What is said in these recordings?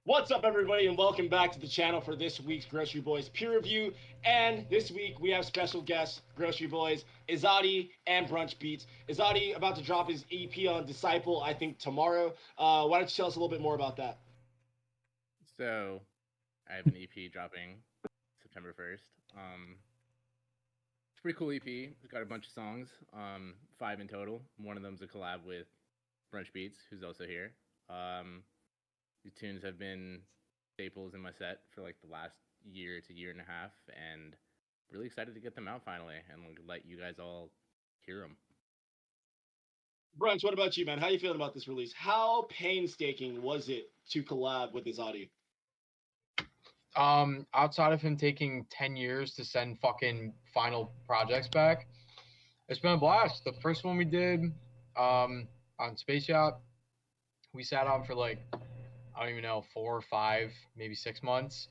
What's up, everybody, and welcome back to the channel for this week's GroceryBoiz peer review. And this week we have special guests, GroceryBoiz, Izadi and Brunchbeatz. Izadi about to drop his EP on Disciple, I think tomorrow. Why don't you tell us a little bit more about that? So, I have an EP dropping September 1st. It's a pretty cool EP. It's got a bunch of songs, 5 in total. One of them's a collab with Brunchbeatz, who's also here. These tunes have been staples in my set for like the last year to year and a half, and really excited to get them out finally and let you guys all hear them. Brunch, what about you, man? How you feeling about this release? How painstaking was it to collab with Izadi? Outside of him taking 10 years to send fucking final projects back, it's been a blast. The first one we did on Space Yacht, we sat on for like, I don't even know, 4 or 5, maybe 6 months.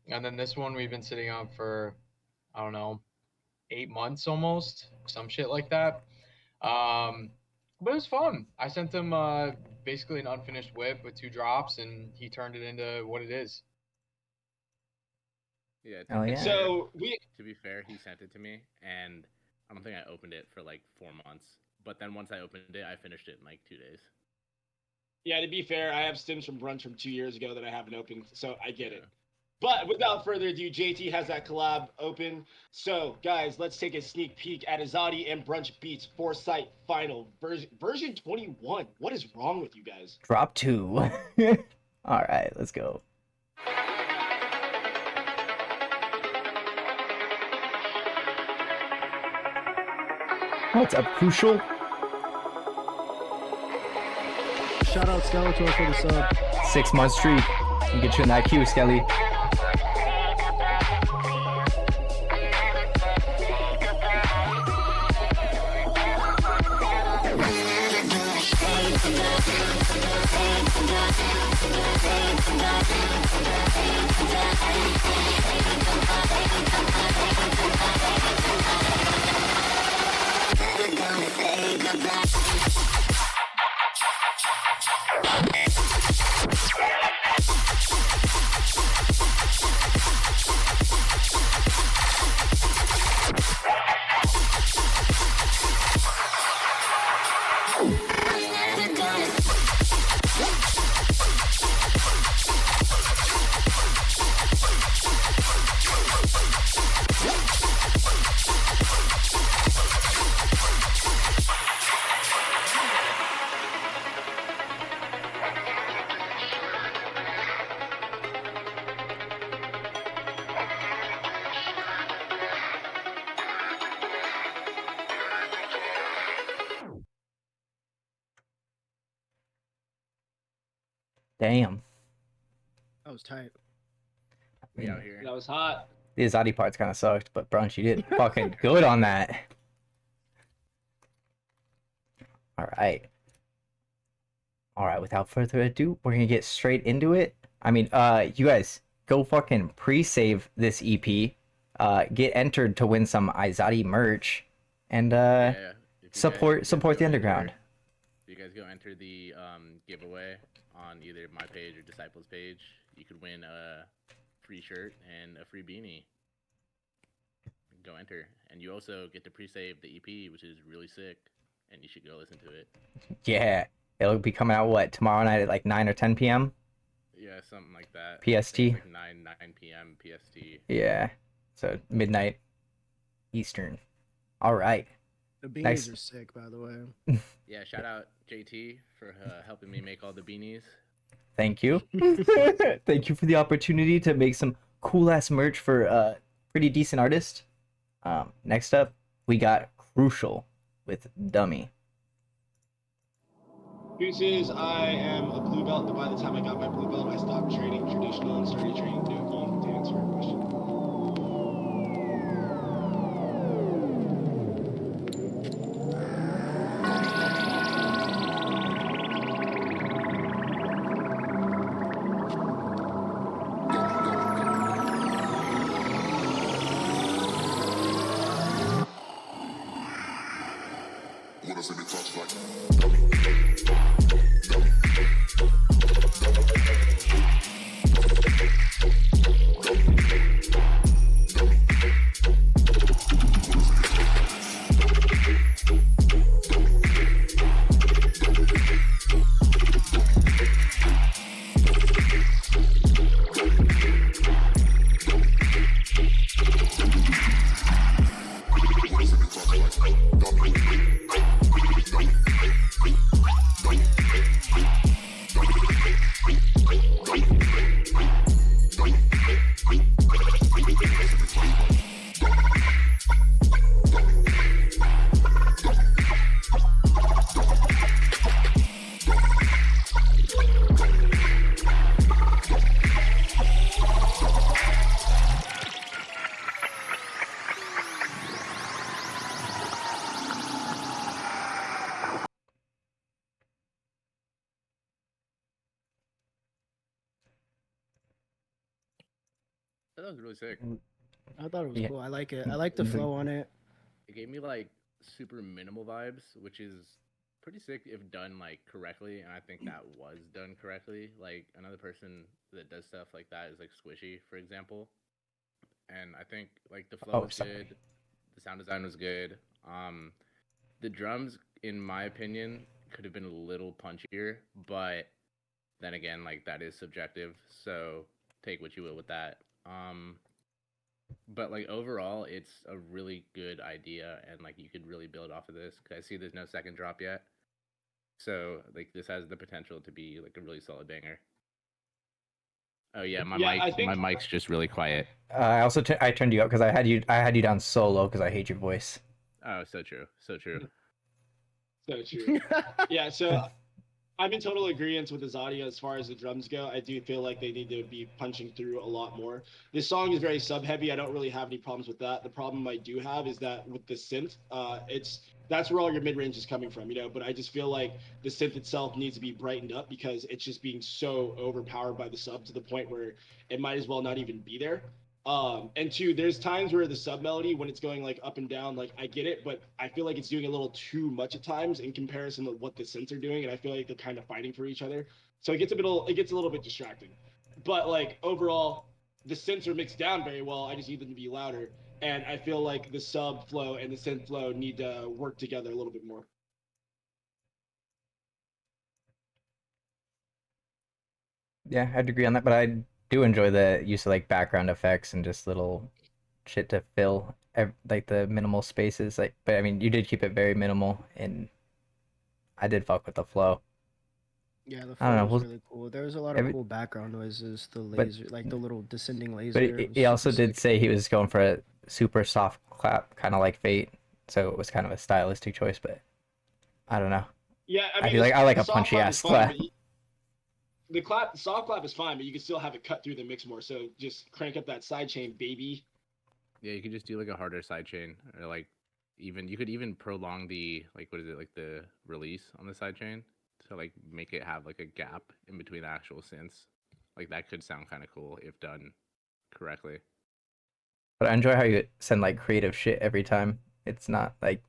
And then this one we've been sitting on for, I don't know, 8 months almost, some shit like that. But it was fun. I sent him basically an unfinished whip with 2 drops, and he turned it into what it is. Yeah. So to be fair, he sent it to me, and I don't think I opened it for like 4 months. But then once I opened it, I finished it in like 2 days. Yeah, to be fair, I have stems from Brunch from 2 years ago that I haven't opened, so I get it. But without further ado, JT has that collab open. So, guys, let's take a sneak peek at Izadi and Brunchbeatz Foresight Final version 21. What is wrong with you guys? Drop 2. All right, let's go. What's up, Crucial? Shout out Skeletor for the sub. 6-month streak. You get you an IQ, Skelly. Damn. That was tight. We out here. That was hot. The Izadi parts kind of sucked, but Brunch, you did fucking good on that. All right. Without further ado, we're gonna get straight into it. I mean, you guys go fucking pre-save this EP. Get entered to win some Izadi merch, and support the underground. If you guys go enter the giveaway on either my page or Disciples page, you could win a free shirt and a free beanie. Go enter, and you also get to pre-save the EP, which is really sick, and you should go listen to it. Yeah, it'll be coming out tomorrow night at like 9 or 10 p.m. Yeah, something like that. PST. Like 9 p.m. PST. Yeah, so midnight Eastern. All right. The beanies are sick, by the way. Yeah, shout out JT for helping me make all the beanies. Thank you. Thank you for the opportunity to make some cool ass merch for a pretty decent artist. Next up, we got Crucial with Dummy. Deuces, I am a blue belt, but by the time I got my blue belt, I stopped training traditional and started training Doki, to answer your question. thought that was really sick. I thought it was Yeah. cool. I like it. I like the flow on it. It gave me like super minimal vibes, which is pretty sick if done like correctly, and I think that was done correctly. Like another person that does stuff like that is like Squishy, for example. And I think like the flow was sorry. good, the sound design was good. The drums, in my opinion, could have been a little punchier, but then again, like that is subjective, so take what you will with that. But like overall, it's a really good idea, and like you could really build off of this. Cause I see there's no second drop yet, so like this has the potential to be like a really solid banger. Oh yeah, my Yeah, mic, I think- my mic's just really quiet. I also I turned you up because I had you down solo because I hate your voice. Oh, so true, so true. So true. Yeah, so I'm in total agreement with Izadi as far as the drums go. I do feel like they need to be punching through a lot more. This song is very sub heavy. I don't really have any problems with that. The problem I do have is that with the synth, that's where all your mid range is coming from, you know. But I just feel like the synth itself needs to be brightened up because it's just being so overpowered by the sub to the point where it might as well not even be there. And two, there's times where the sub melody, when it's going like up and down, like I get it, but I feel like it's doing a little too much at times in comparison to what the synths are doing, and I feel like they're kind of fighting for each other. So it gets a little bit distracting. But like overall, the synths are mixed down very well. I just need them to be louder, and I feel like the sub flow and the synth flow need to work together a little bit more. Yeah, I'd agree on that, but I do enjoy the use of like background effects and just little shit to fill like the minimal spaces. Like, but I mean, you did keep it very minimal, and I did fuck with the flow. Yeah, the I don't know, flow was we'll- really cool. There was a lot of every- cool background noises. The But- laser, like the little descending laser. But it was he also super did sick. say he was going for a super soft clap, kind of like Fate. So it was kind of a stylistic choice, but I don't know. Yeah, I I mean, feel like I like the a soft punchy clap ass is fine, clap. but the soft clap is fine, but you can still have it cut through the mix more. So just crank up that side chain, baby. Yeah, you could just do like a harder sidechain, or like you could even prolong the like what is it like the release on the sidechain to like make it have like a gap in between the actual synths. Like that could sound kind of cool if done correctly. But I enjoy how you send like creative shit every time. It's not like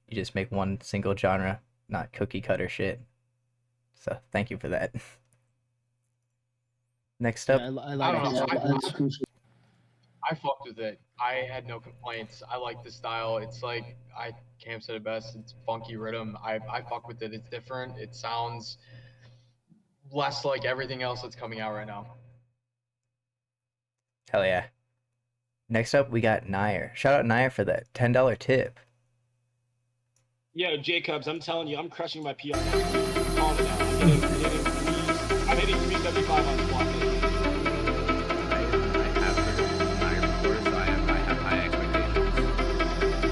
you just make one single genre, not cookie cutter shit. So thank you for that. Next up, Yeah, I I like don't his know, balance. I fucked with it. I had no complaints. I like the style. It's like Cam said it best. It's funky rhythm. I fuck with it. It's different. It sounds less like everything else that's coming out right now. hell yeah. Next up, we got Nair. Shout out Nair for that $10 tip. Yo, Jacobs, I'm telling you, I'm crushing my PR. I'm calling it out. I'm hitting 375 on squat. I have heard Nair before, so I have high expectations.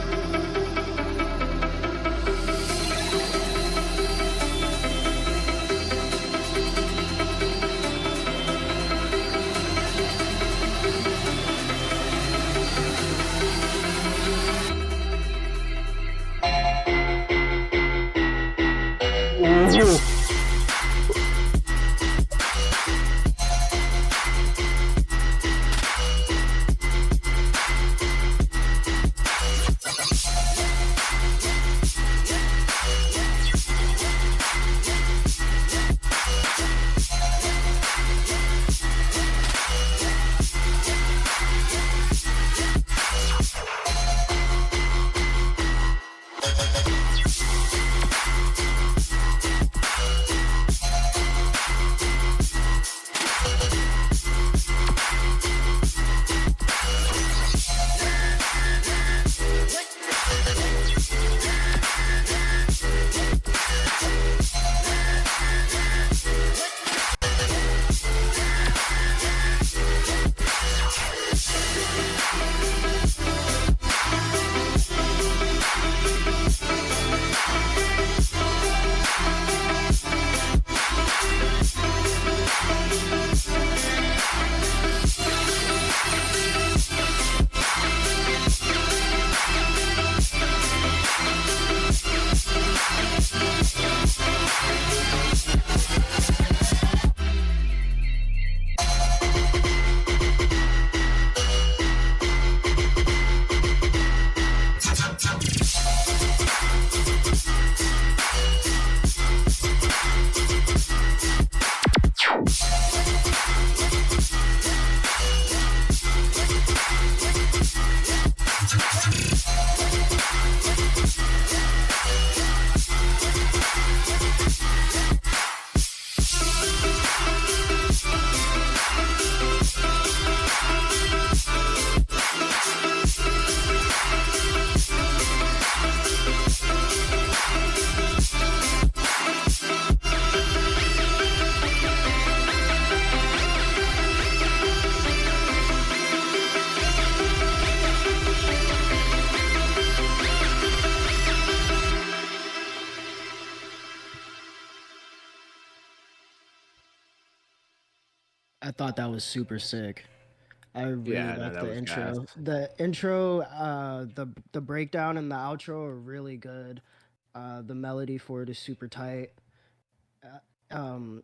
I thought that was super sick. I really Yeah, no, like that the was intro. gas. The intro, the breakdown and the outro are really good. The melody for it is super tight. Um,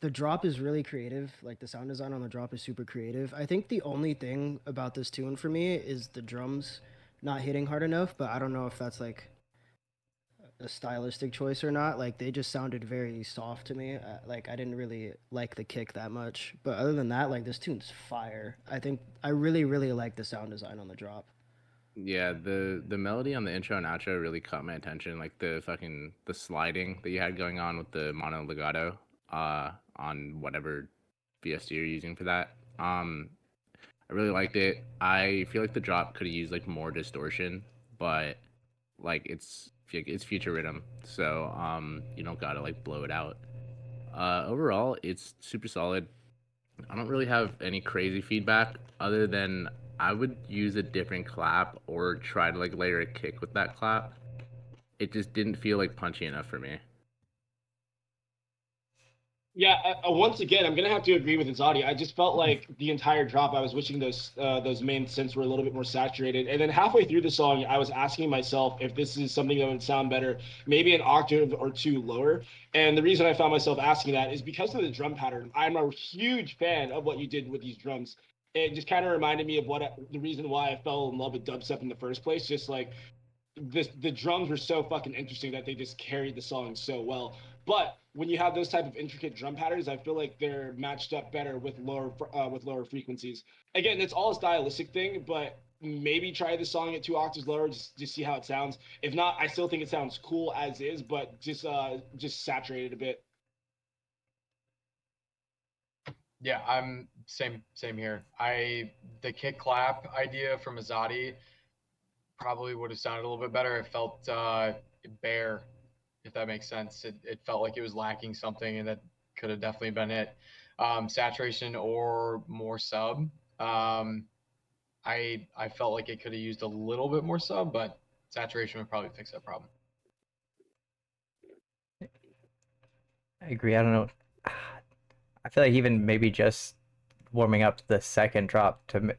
the drop is really creative. Like the sound design on the drop is super creative. I think the only thing about this tune for me is the drums not hitting hard enough, but I don't know if that's like a stylistic choice or not. Like they just sounded very soft to me. Like I didn't really like the kick that much. But other than that, like this tune's fire. I think I really like the sound design on the drop. Yeah, the melody on the intro and outro really caught my attention. Like the sliding that you had going on with the mono legato on whatever VST you're using for that. I really liked it. I feel like the drop could have used like more distortion, but like it's future rhythm, so you don't gotta like blow it out. Overall, it's super solid. I don't really have any crazy feedback other than I would use a different clap or try to like layer a kick with that clap. It just didn't feel like punchy enough for me. Yeah, once again, I'm gonna have to agree with Izadi. I just felt like the entire drop, I was wishing those main synths were a little bit more saturated. And then halfway through the song, I was asking myself if this is something that would sound better, maybe an octave or two lower. And the reason I found myself asking that is because of the drum pattern. I'm a huge fan of what you did with these drums. It just kind of reminded me of the reason why I fell in love with dubstep in the first place. Just like the drums were so fucking interesting that they just carried the song so well. But when you have those type of intricate drum patterns, I feel like they're matched up better with lower frequencies. Again, it's all a stylistic thing, but maybe try the song at 2 octaves lower just see how it sounds. If not, I still think it sounds cool as is, but just saturate it a bit. Yeah, I'm same here. The kick clap idea from Izadi probably would have sounded a little bit better. It felt bare, if that makes sense. It felt like it was lacking something, and that could have definitely been it. Saturation or more sub. I felt like it could have used a little bit more sub, but saturation would probably fix that problem. I agree. I don't know. I feel like even maybe just warming up the second drop to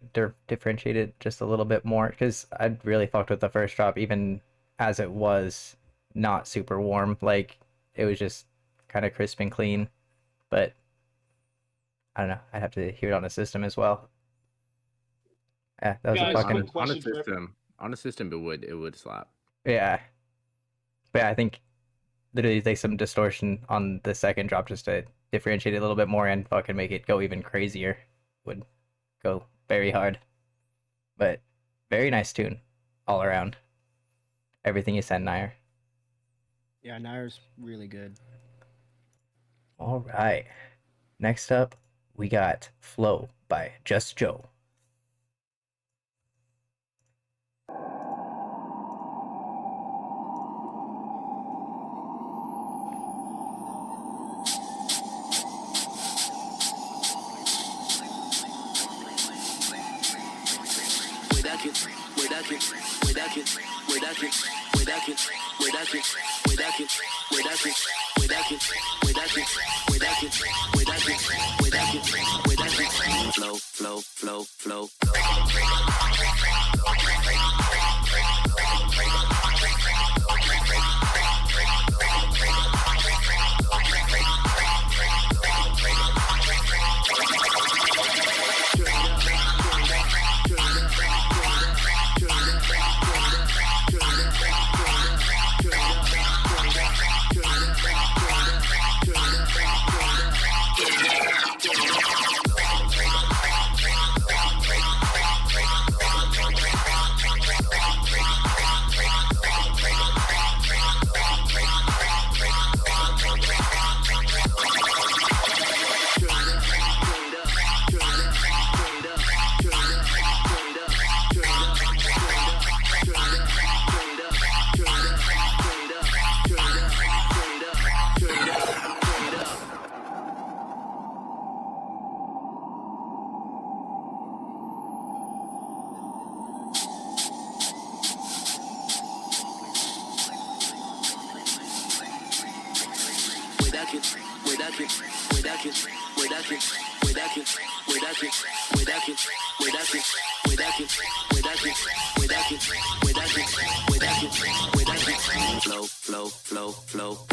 differentiate it just a little bit more, because I really fucked with the first drop even as it was not super warm. Like it was just kind of crisp and clean. But I don't know. I'd have to hear it on the system as well. Yeah, that was Guys, a fucking quick question for On a system, it would slap. yeah. But yeah, I think literally take some distortion on the second drop just to differentiate it a little bit more and fucking make it go even crazier. Would go very hard. But very nice tune all around. Everything you said, Nair. Yeah, Nair's really good. All right. Next up, we got Flow by Just Joe. Flow. Flow.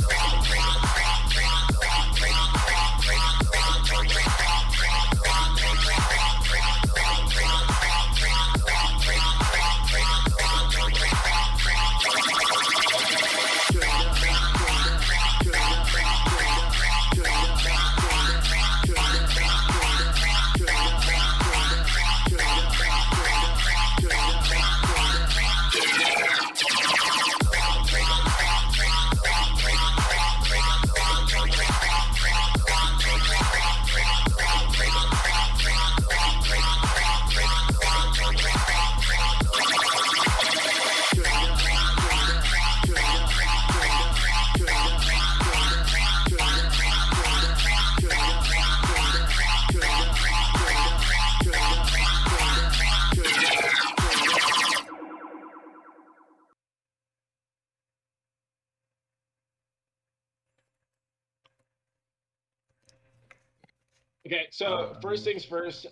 Okay, so first things first,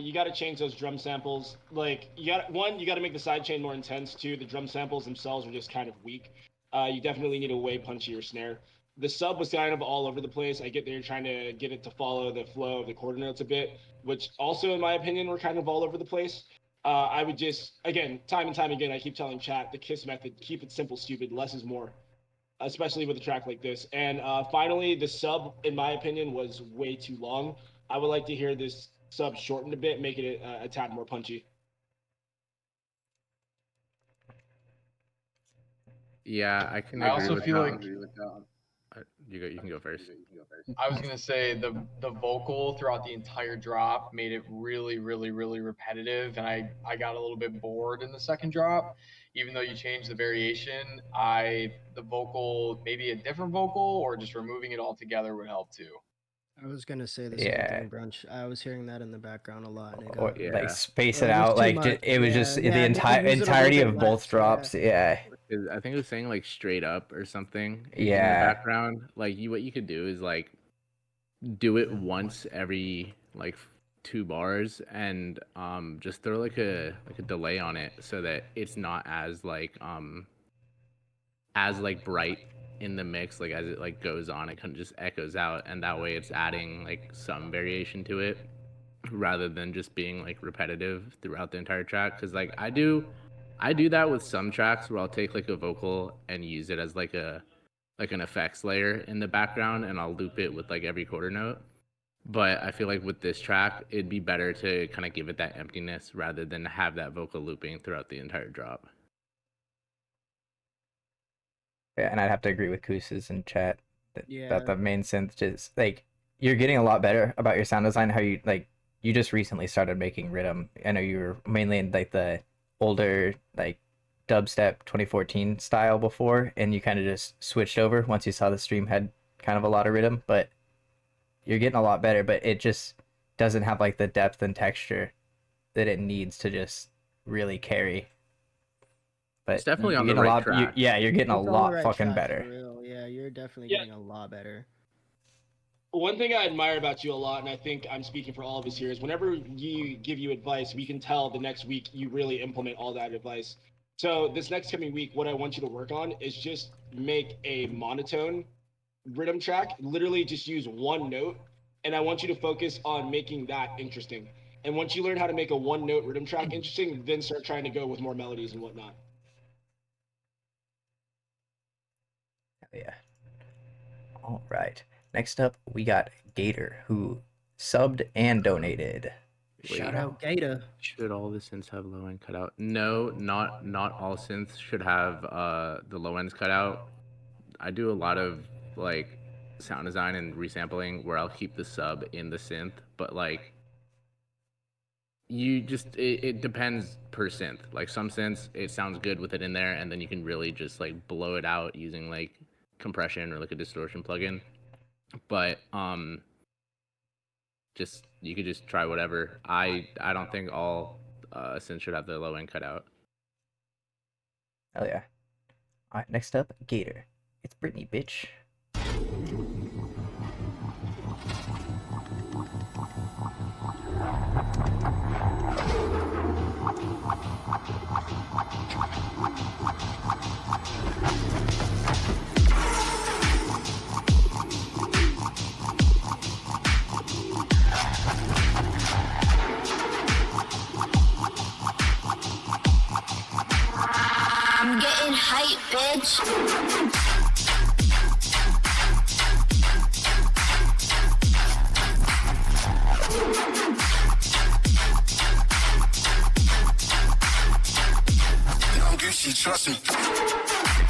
you got to change those drum samples. Like, you got to make the side chain more intense. Two, the drum samples themselves are just kind of weak. You definitely need a way punchier snare. The sub was kind of all over the place. I get that you're trying to get it to follow the flow of the quarter notes a bit, which also, in my opinion, were kind of all over the place. I would just, again, time and time again, I keep telling chat the KISS method: keep it simple, stupid. Less is more, especially with a track like this. And finally, the sub, in my opinion, was way too long. I would like to hear this sub shortened a bit, making it a tad more punchy. Yeah, I can. I also feel like agree with that. You can go first. I was gonna say the vocal throughout the entire drop made it really, really, really repetitive, and I got a little bit bored in the second drop. Even though you changed the variation, the vocal, maybe a different vocal or just removing it altogether would help too. I was gonna say the same thing, Brunch. I was hearing that in the background a lot. And it Or got, like space it it was out, too like much. it was just the they could entire use it a little entirety bit of both less, drops. Yeah. I think it was saying like straight up or something in the Yeah. background. Like what you could do is like do it once every like 2 bars and just throw like a delay on it so that it's not as like bright in the mix, like as it like goes on, it kind of just echoes out, and that way it's adding like some variation to it rather than just being like repetitive throughout the entire track. Because like I do that with some tracks where I'll take like a vocal and use it as like an effects layer in the background, and I'll loop it with like every quarter note. But I feel like with this track, it'd be better to kind of give it that emptiness rather than have that vocal looping throughout the entire drop. Yeah, and I'd have to agree with Koos's in chat Yeah. that the main synth just like you're getting a lot better about your sound design. How you like you just recently started making rhythm. I know you were mainly in like the older like dubstep 2014 style before, and you kind of just switched over once you saw the stream had kind of a lot of rhythm. But you're getting a lot better, but it just doesn't have like the depth and texture that it needs to just really carry. But It's definitely you're on the getting a right lot. track. You're getting a It's on the lot right fucking track, for better. real. Yeah, you're definitely Yeah. getting a lot better. One thing I admire about you a lot, and I think I'm speaking for all of us here, is whenever you give you advice, we can tell the next week you really implement all that advice. So this next coming week, what I want you to work on is just make a monotone rhythm track. Literally just use one note, and I want you to focus on making that interesting. And once you learn how to make a one note rhythm track interesting, then start trying to go with more melodies and whatnot. Yeah. All right. Next up, we got Gator, who subbed and donated. Shout out Gator. Should all the synths have low end cut out? No, not all synths should have the low ends cut out. I do a lot of like sound design and resampling where I'll keep the sub in the synth, but like it depends per synth. Like some synths it sounds good with it in there, and then you can really just like blow it out using like compression or like a distortion plugin. But just you could just try whatever. I don't think all synths should have the low end cut out. Hell yeah. All right, next up, Gator. It's Brittany, bitch. hype, bitch. Don't get shit, trust me.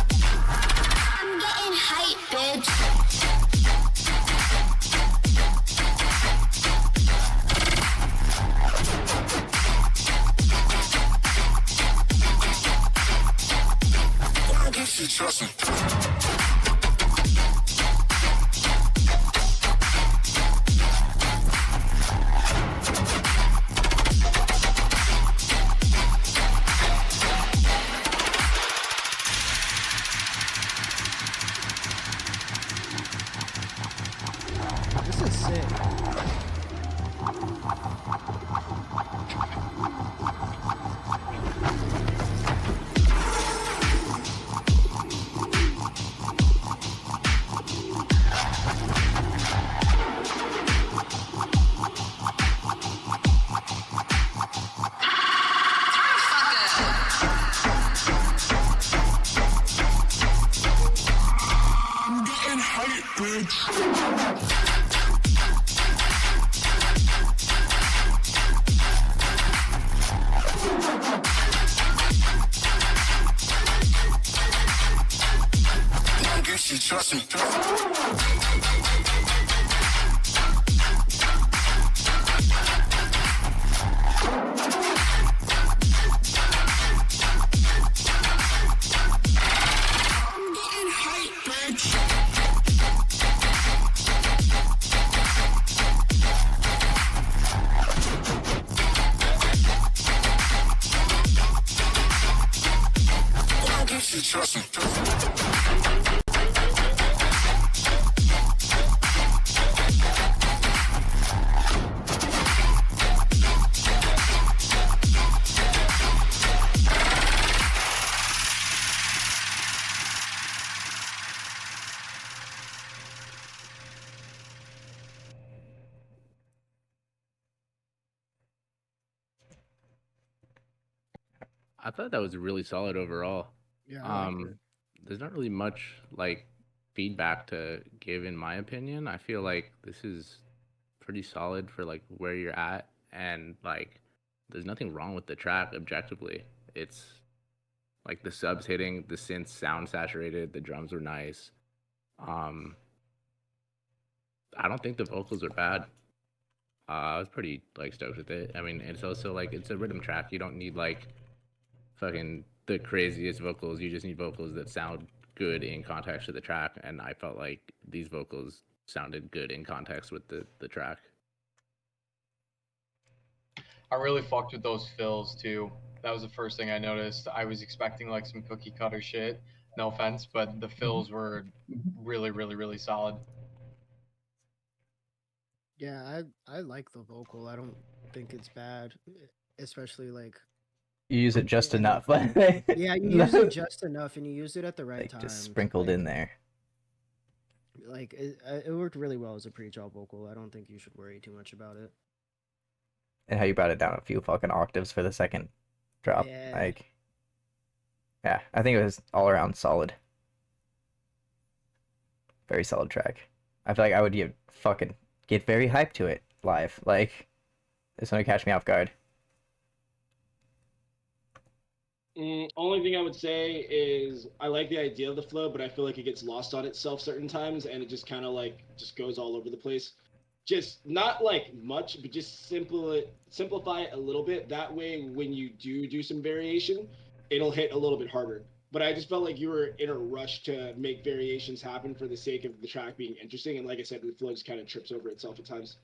I'm getting hype, bitch. Don't get shit, trust me. This is sick. I'm getting hype, bitch. Don't get shit, trust me. I'm getting hype, bitch. Don't get shit, trust me. I thought that was really solid overall. Yeah. I like it. There's not really much like feedback to give in my opinion. I feel like this is pretty solid for like where you're at, and like there's nothing wrong with the track objectively. It's like the subs hitting, the synths sound saturated, the drums were nice. Um I don't think the vocals are bad. I was pretty like stoked with it. I mean, it's also like it's a rhythm track. You don't need like fucking the craziest vocals. You just need vocals that sound good in context to the track. And I felt like these vocals sounded good in context with the track. I really fucked with those fills too. That was the first thing I noticed. I was expecting like some cookie cutter shit. No offense, but the fills were really, really, really solid. Yeah, I like the vocal. I don't think it's bad, especially like You use it just Yeah. enough. yeah, you use it just enough and you use it at the right like time. just sprinkled in there. Like it worked really well as a pre-drop vocal. I don't think you should worry too much about it. And how you brought it down a few fucking octaves for the second drop. Yeah. Like, yeah, I think it was all around solid. Very solid track. I feel like I would get very hyped to it live. Like, it's gonna catch me off guard. Only thing I would say is I like the idea of the flow, but I feel like it gets lost on itself certain times, and it just kind of like just goes all over the place. Just not like much, but just simplify it a little bit. That way, when you do some variation, it'll hit a little bit harder. But I just felt like you were in a rush to make variations happen for the sake of the track being interesting, and like I said, the flow just kind of trips over itself at times.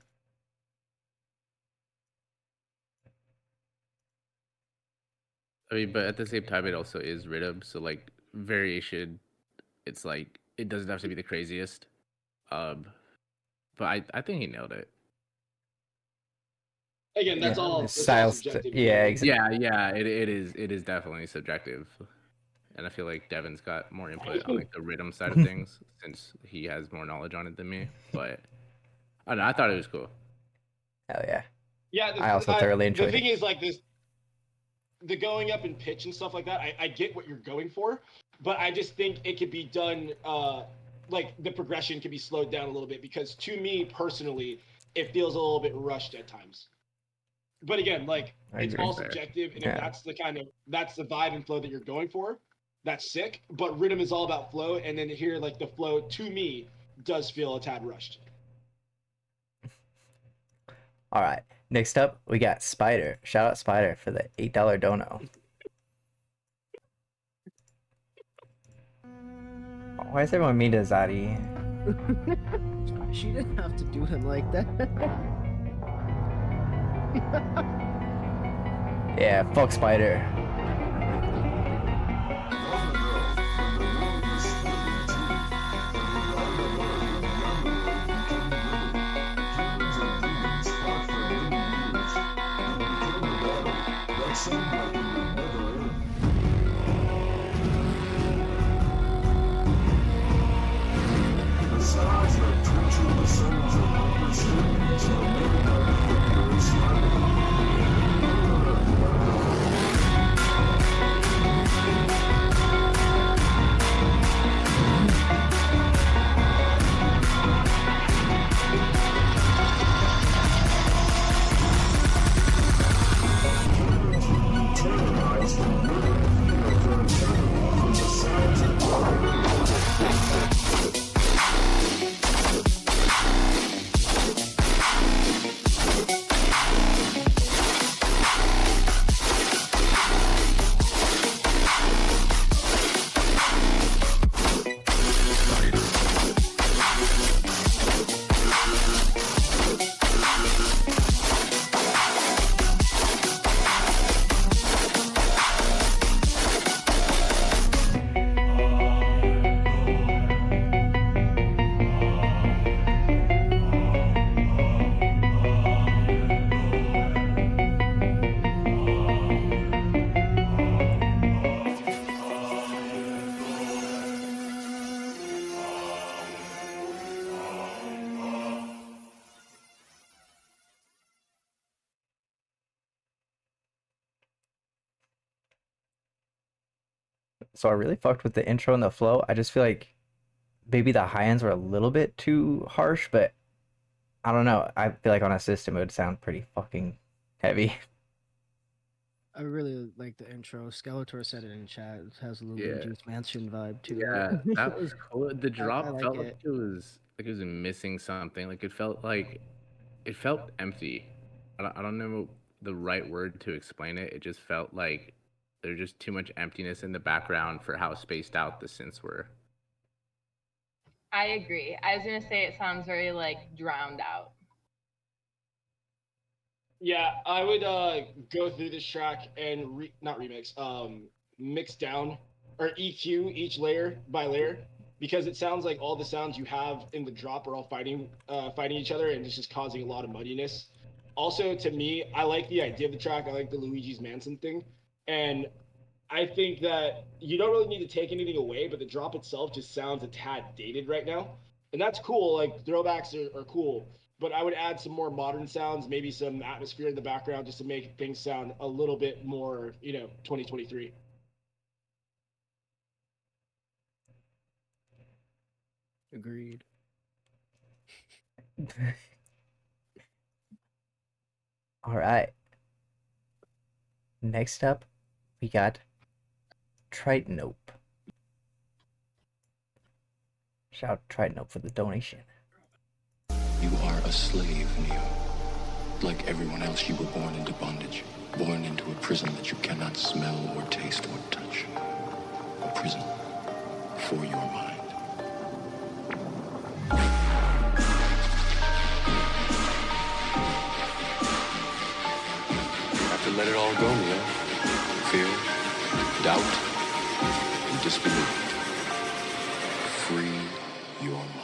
I mean, but at the same time, it also is rhythm. So like variation, it's like it doesn't have to be the craziest. But I think he nailed it. Again, that's all. It's That's all styles. subjective. Yeah, exactly. Yeah, it is definitely subjective. and I feel like Devin's got more input on like the rhythm side of things since he has more knowledge on it than me. But I don't know. I thought it was cool. Hell yeah. Yeah, I also thoroughly enjoyed the thing it. is like this, the going up in pitch and stuff like that. I get what you're going for, but I just think it could be done. Like the progression could be slowed down a little bit because to me personally, it feels a little bit rushed at times. But again, like I it's agree. all subjective, and Yeah. if that's the vibe and flow that you're going for, that's sick. But rhythm is all about flow, and then here like the flow to me does feel a tad rushed. All right. Next up, we got Spider. Shout out Spider for the $8 dono. Why is everyone mean to Izadi? She didn't have to do him like that. Yeah, fuck Spider. So I really fucked with the intro and the flow. I just feel like maybe the high ends were a little bit too harsh, but I don't know. I feel like on a system it would sound pretty fucking heavy. I really like the intro. Skeletor said it in chat. It has a little Yeah. Luigi's Mansion vibe to Yeah, it. that was cool. The drop like felt it. like it was missing something. Like it felt empty. I don't know the right word to explain it. It just felt like there's just too much emptiness in the background for how spaced out the synths were. I agree. I was gonna say it sounds very like drowned out. Yeah, I would go through this track and not remix, mix down or EQ each layer by layer because it sounds like all the sounds you have in the drop are all fighting each other and it's just causing a lot of muddiness. Also, to me, I like the idea of the track. I like the Luigi's Mansion thing, and I think that you don't really need to take anything away, but the drop itself just sounds a tad dated right now, and that's cool. Like throwbacks are cool. But I would add some more modern sounds, maybe some atmosphere in the background just to make things sound a little bit more, 2023. Agreed. All right. Next up, we got Tritanope. Shout out Tritanope for the donation. You are a slave, Neo. Like everyone else, you were born into bondage. Born into a prison that you cannot smell or taste or touch. A prison for your mind. You have to let it all go, Neo. Fear, doubt, and disbelief. Free your mind.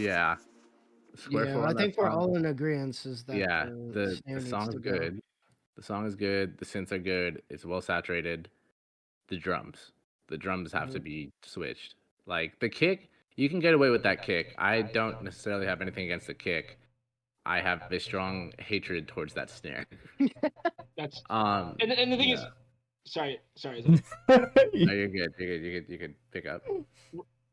Yeah. Square Yeah, four I on that think we're song. all in agreement is that Yeah, the snare the needs song to is go. good. The song is good. The synths are good. It's well saturated. The drums have to Mhm. be switched. Like the kick, you can get away with that kick. I don't necessarily have anything against the kick. I have a strong hatred towards that snare. That's Um, and the thing is, yeah. sorry, Izadi. No, you're good. You're good. You could pick up.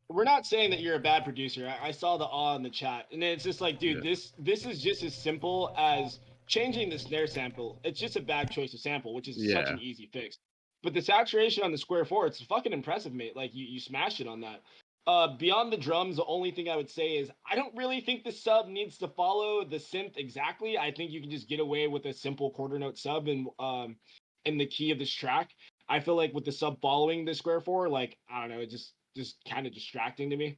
We're not saying that you're a bad producer. I saw the awe in the chat, and it's just like, dude, Yeah. this is just as simple as changing the snare sample. It's just a bad choice of sample, which is such Yeah. an easy fix. But the saturation on the square four, it's fucking impressive, mate. Like you smashed it on that. Beyond the drums, the only thing I would say is I don't really think the sub needs to follow the synth exactly. I think you can just get away with a simple quarter note sub and in the key of this track. I feel like with the sub following the square four, like I don't know, it just kind of distracting to me.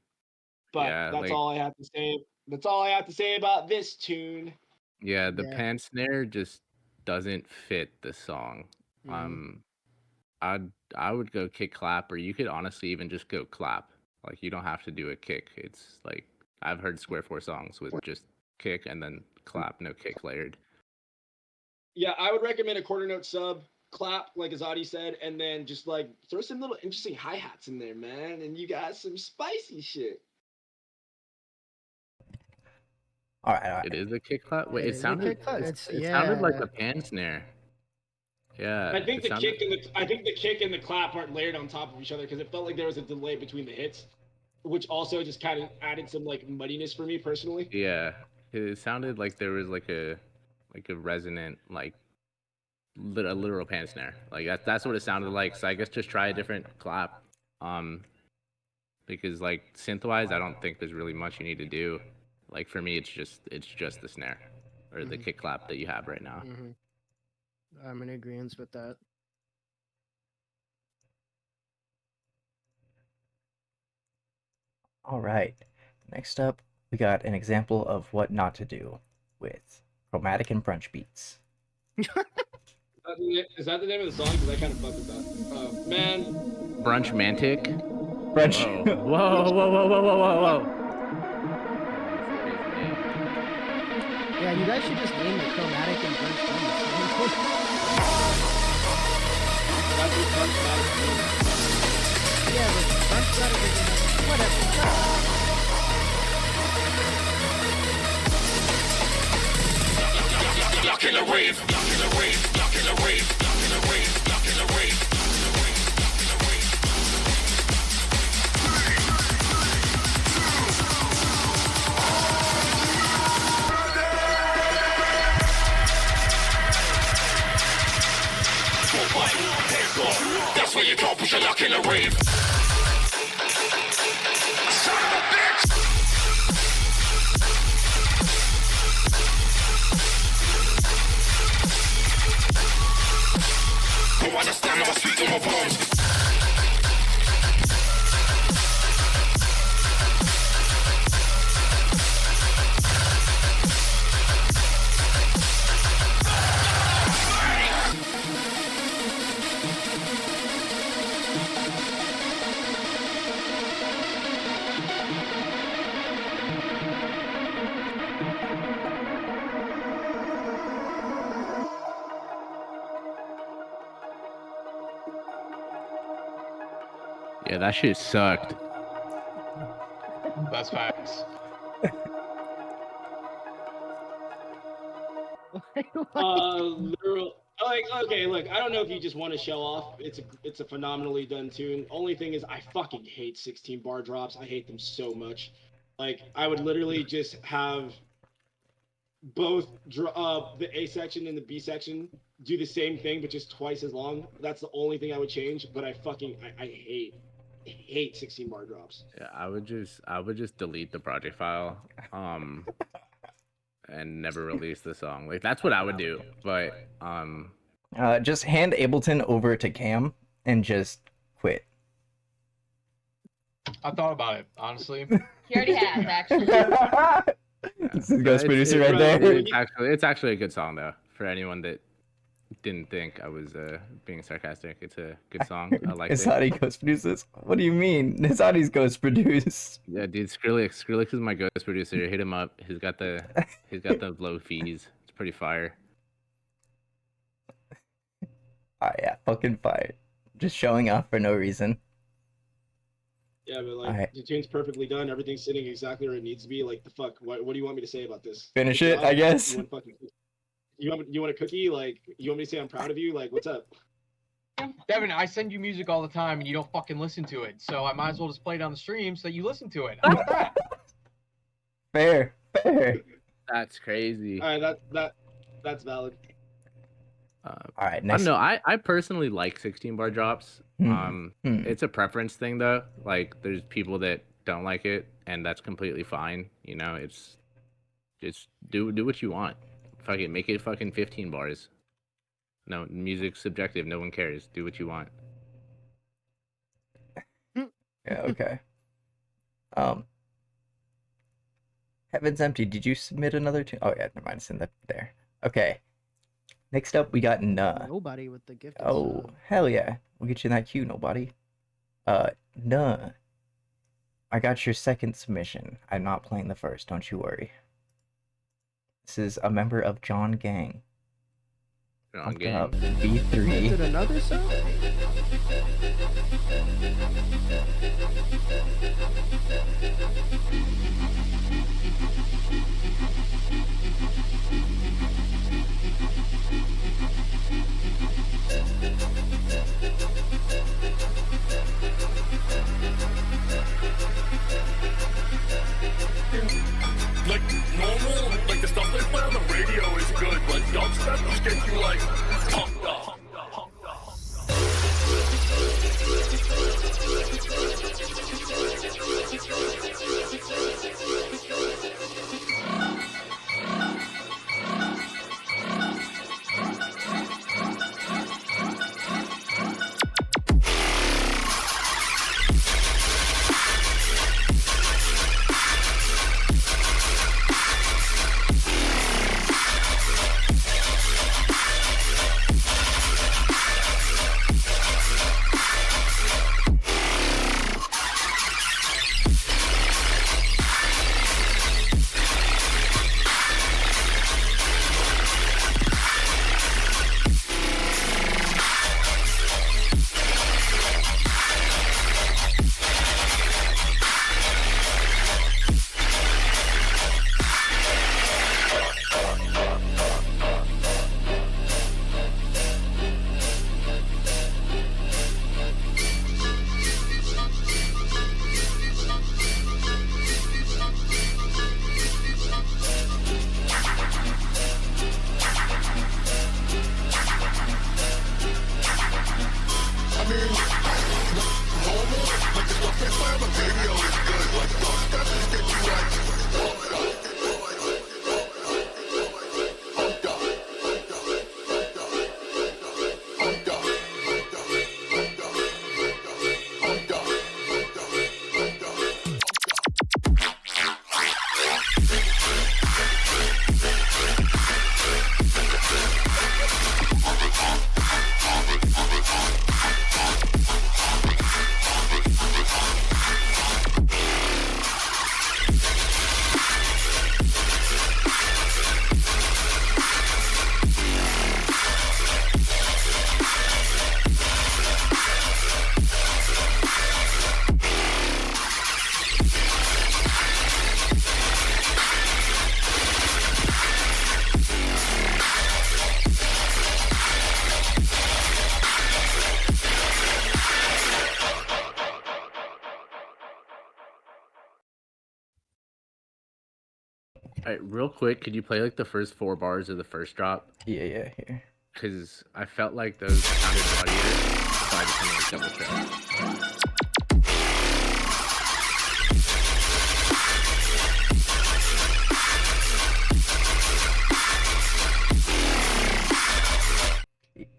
But Yeah, that's like all I have to say. That's all I have to say about this tune. yeah, the Yeah. pan snare just doesn't fit the song. Mhm. I'd I would go kick clap, or you could honestly even just go clap. Like you don't have to do a kick. It's like I've heard square four songs with just kick and then clap, no kick layered. Yeah, I would recommend a quarter note sub, clap like Azadi said, and then just like throw some little interesting hi hats in there, man, and you got some spicy shit. All right. It is a kick clap. Wait, It it is a sounded kick clap. It's it sounded like yeah. a pan snare. Yeah, I think it the sounded. kick and the clap aren't layered on top of each other because it felt like there was a delay between the hits, which also just kind of added some like muddiness for me personally. Yeah, it sounded like there was like a resonant like a literal pan snare. Like that's what it sounded like. So I guess just try a different clap. Because like synth-wise, I don't think there's really much you need to do. Like for me, it's just the snare or the Mhm. kick clap that you have right now. Mhm. I'm in agreement with that. All right. Next up, we got an example of what not to do with Chromatic and Brunchbeatz. Is that the name of the song? Because I kind of fuck with that. Man, Brunchmantic. Brunch. Whoa, whoa, whoa, whoa, whoa, whoa, whoa, whoa. Yeah, you guys should just name it Chromatic and Brunchbeatz. that's what Brunchmatic means. Yeah, but Brunchbeatz is whatever. Lock in the rave, lock in the rave, lock in the rave, lock in the rave, lock in the rave. That's where you don't push a lock in the rave. Son of a bitch! Don't understand how I speak to my bones. Yeah, that shit sucked. That's facts. Literal. Like, okay, look, I don't know if you just want to show off. It's a phenomenally done tune. Only thing is, I fucking hate 16 bar drops. I hate them so much. Like, I would literally just have both the A section and the B section do the same thing, but just twice as long. That's the only thing I would change. But I hate 16 bar drops. Yeah, I would just delete the project file, and never release the song. Like that's what I would do. But Just hand Ableton over to Cam and just quit. I thought about it, honestly. He already has, actually. This is Ghost it's- Producer it's- right there. It's actually a good song though for anyone that didn't think I was being sarcastic. It's a good song. I like it. Izadi ghost produces. What do you mean? Izadi's ghost produced. Yeah, dude, Skrillex is my ghost producer. Hit him up. He's got the low fees. It's pretty fire. Yeah, fucking fire. Just showing off for no reason. Yeah, but like Alright. the tune's perfectly done. Everything's sitting exactly where it needs to be. Like the fuck. What do you want me to say about this? Finish Good it, job? I guess. You want a cookie? Like you want me to say I'm proud of you? Like what's up? Devin, I send you music all the time and you don't fucking listen to it. So I might as well just play it on the stream so that you listen to it. How about that? Fair. That's crazy. All right, that's valid. All right, I next. don't know. I personally like 16 bar drops. It's a preference thing though. Like there's people that don't like it, and that's completely fine. You know, it's just do what you want. Fuck it, make it fucking 15 bars. No, music's subjective. No one cares. Do what you want. Yeah, okay. Heaven's Empty. Did you submit another tune? Oh yeah, never mind. It's in there. Okay. Next up, we got Nobody with the gift. Oh, hell yeah. We'll get you in that queue, nobody. Nuh. I got your second submission. I'm not playing the first, don't you worry. This is a member of John Gang. John Look up, Gang. B3. Did another song? Like normal, like the stuff they play on the radio is good, but dubstep just gets you like pumped up. All right, real quick, could you play like the first 4 bars of the first drop? Yeah, here. Because I felt like those sounded muddier, so I just wanted to double check.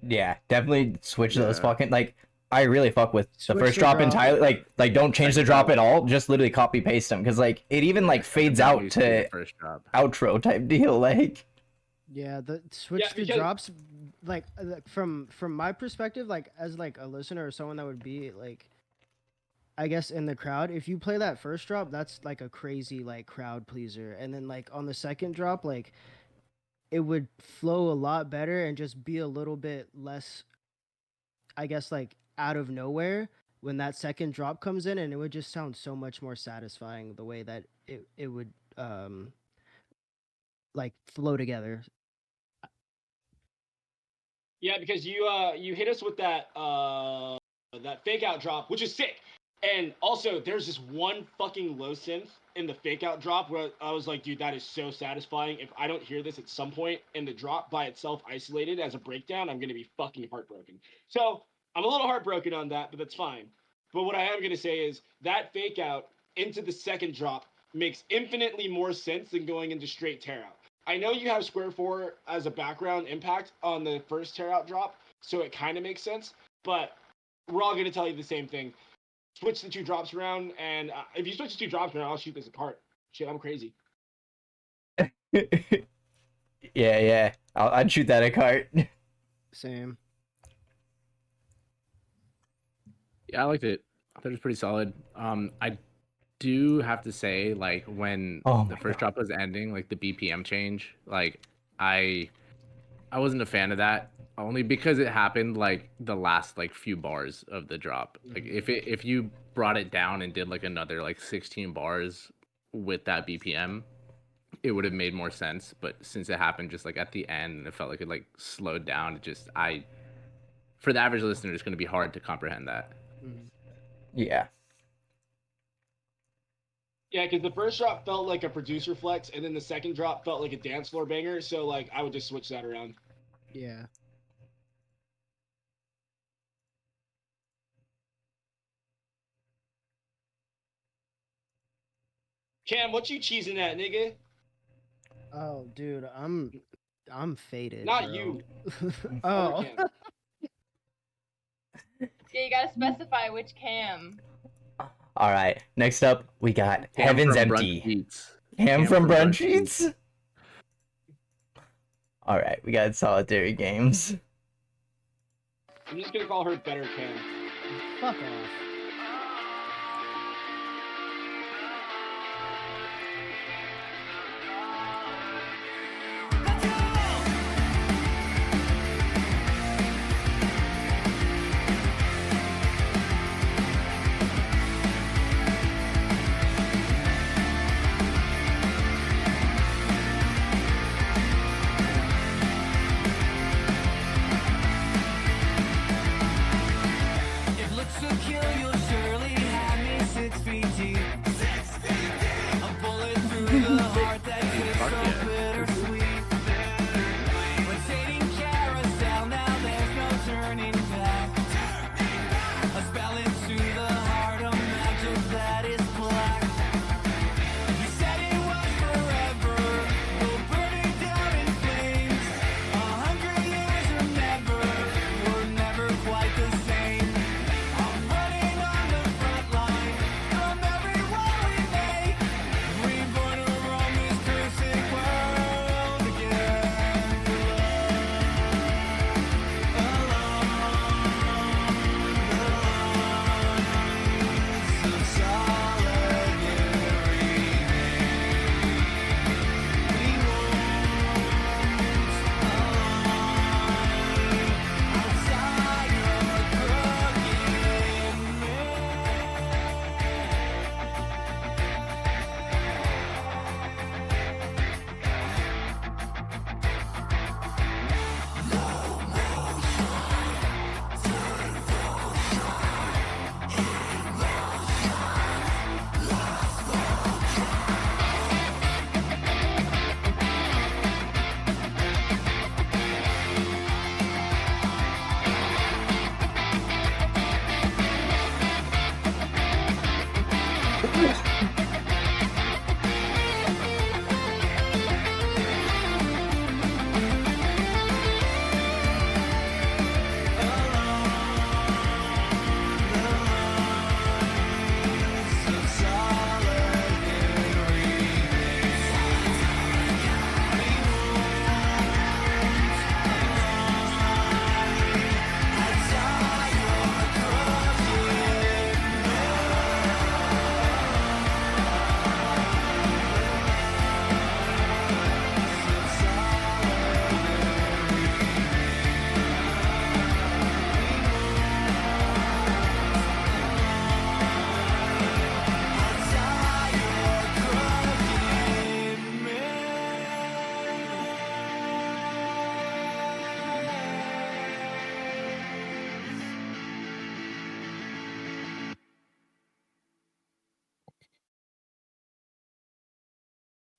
Yeah, definitely switch those fucking, like, I really fuck with the Switch first the drop drop. entirely. Like don't change the drop at all. Just literally copy paste them, because like it even like fades out to First drop. outro type deal. Like Yeah, the switch to because- drops, like from my perspective, like as like a listener or someone that would be like, I guess in the crowd, if you play that first drop, that's like a crazy like crowd pleaser, and then like on the second drop, like it would flow a lot better and just be a little bit less, I guess, like out of nowhere when that second drop comes in, and it would just sound so much more satisfying the way that it would like flow together. Yeah, because you hit us with that fake out drop, which is sick. And also, there's this one fucking low synth in the fake out drop where I was like, dude, that is so satisfying. If I don't hear this at some point in the drop by itself, isolated as a breakdown, I'm gonna be fucking heartbroken. So I'm a little heartbroken on that, but that's fine. But what I am gonna say is that fake out into the second drop makes infinitely more sense than going into straight tear out. I know you have square 4 as a background impact on the first tear out drop, so it kind of makes sense, but we're all going to tell you the same thing. Switch the 2 drops around, and if you switch the 2 drops around, I'll shoot this apart. Shit, I'm crazy. Yeah. I'd shoot that a cart. Same. Yeah, I liked it. I thought it was pretty solid. I do have to say, like, when the first drop was ending, like the BPM change, like I wasn't a fan of that, only because it happened like the last like few bars of the drop. Like if you brought it down and did like another like 16 bars with that BPM, it would have made more sense. But since it happened just like at the end and it felt like it like slowed down, it just for the average listener, it's going to be hard to comprehend that. Yeah. Yeah, because the first drop felt like a producer flex, and then the second drop felt like a dance floor banger. So like, I would just switch that around. Yeah. Cam, what you cheesing at, nigga? Oh, dude, I'm faded. Not bro. you. Oh. Other Cam. Yeah, you gotta specify which Cam. All right. Next up, we got Cam Heaven's from Empty. Brunchbeatz. Cam from Brunchbeatz. All right, we got Solitary Games. I'm just gonna call her Better Cam. Fuck off. It looks to kill you.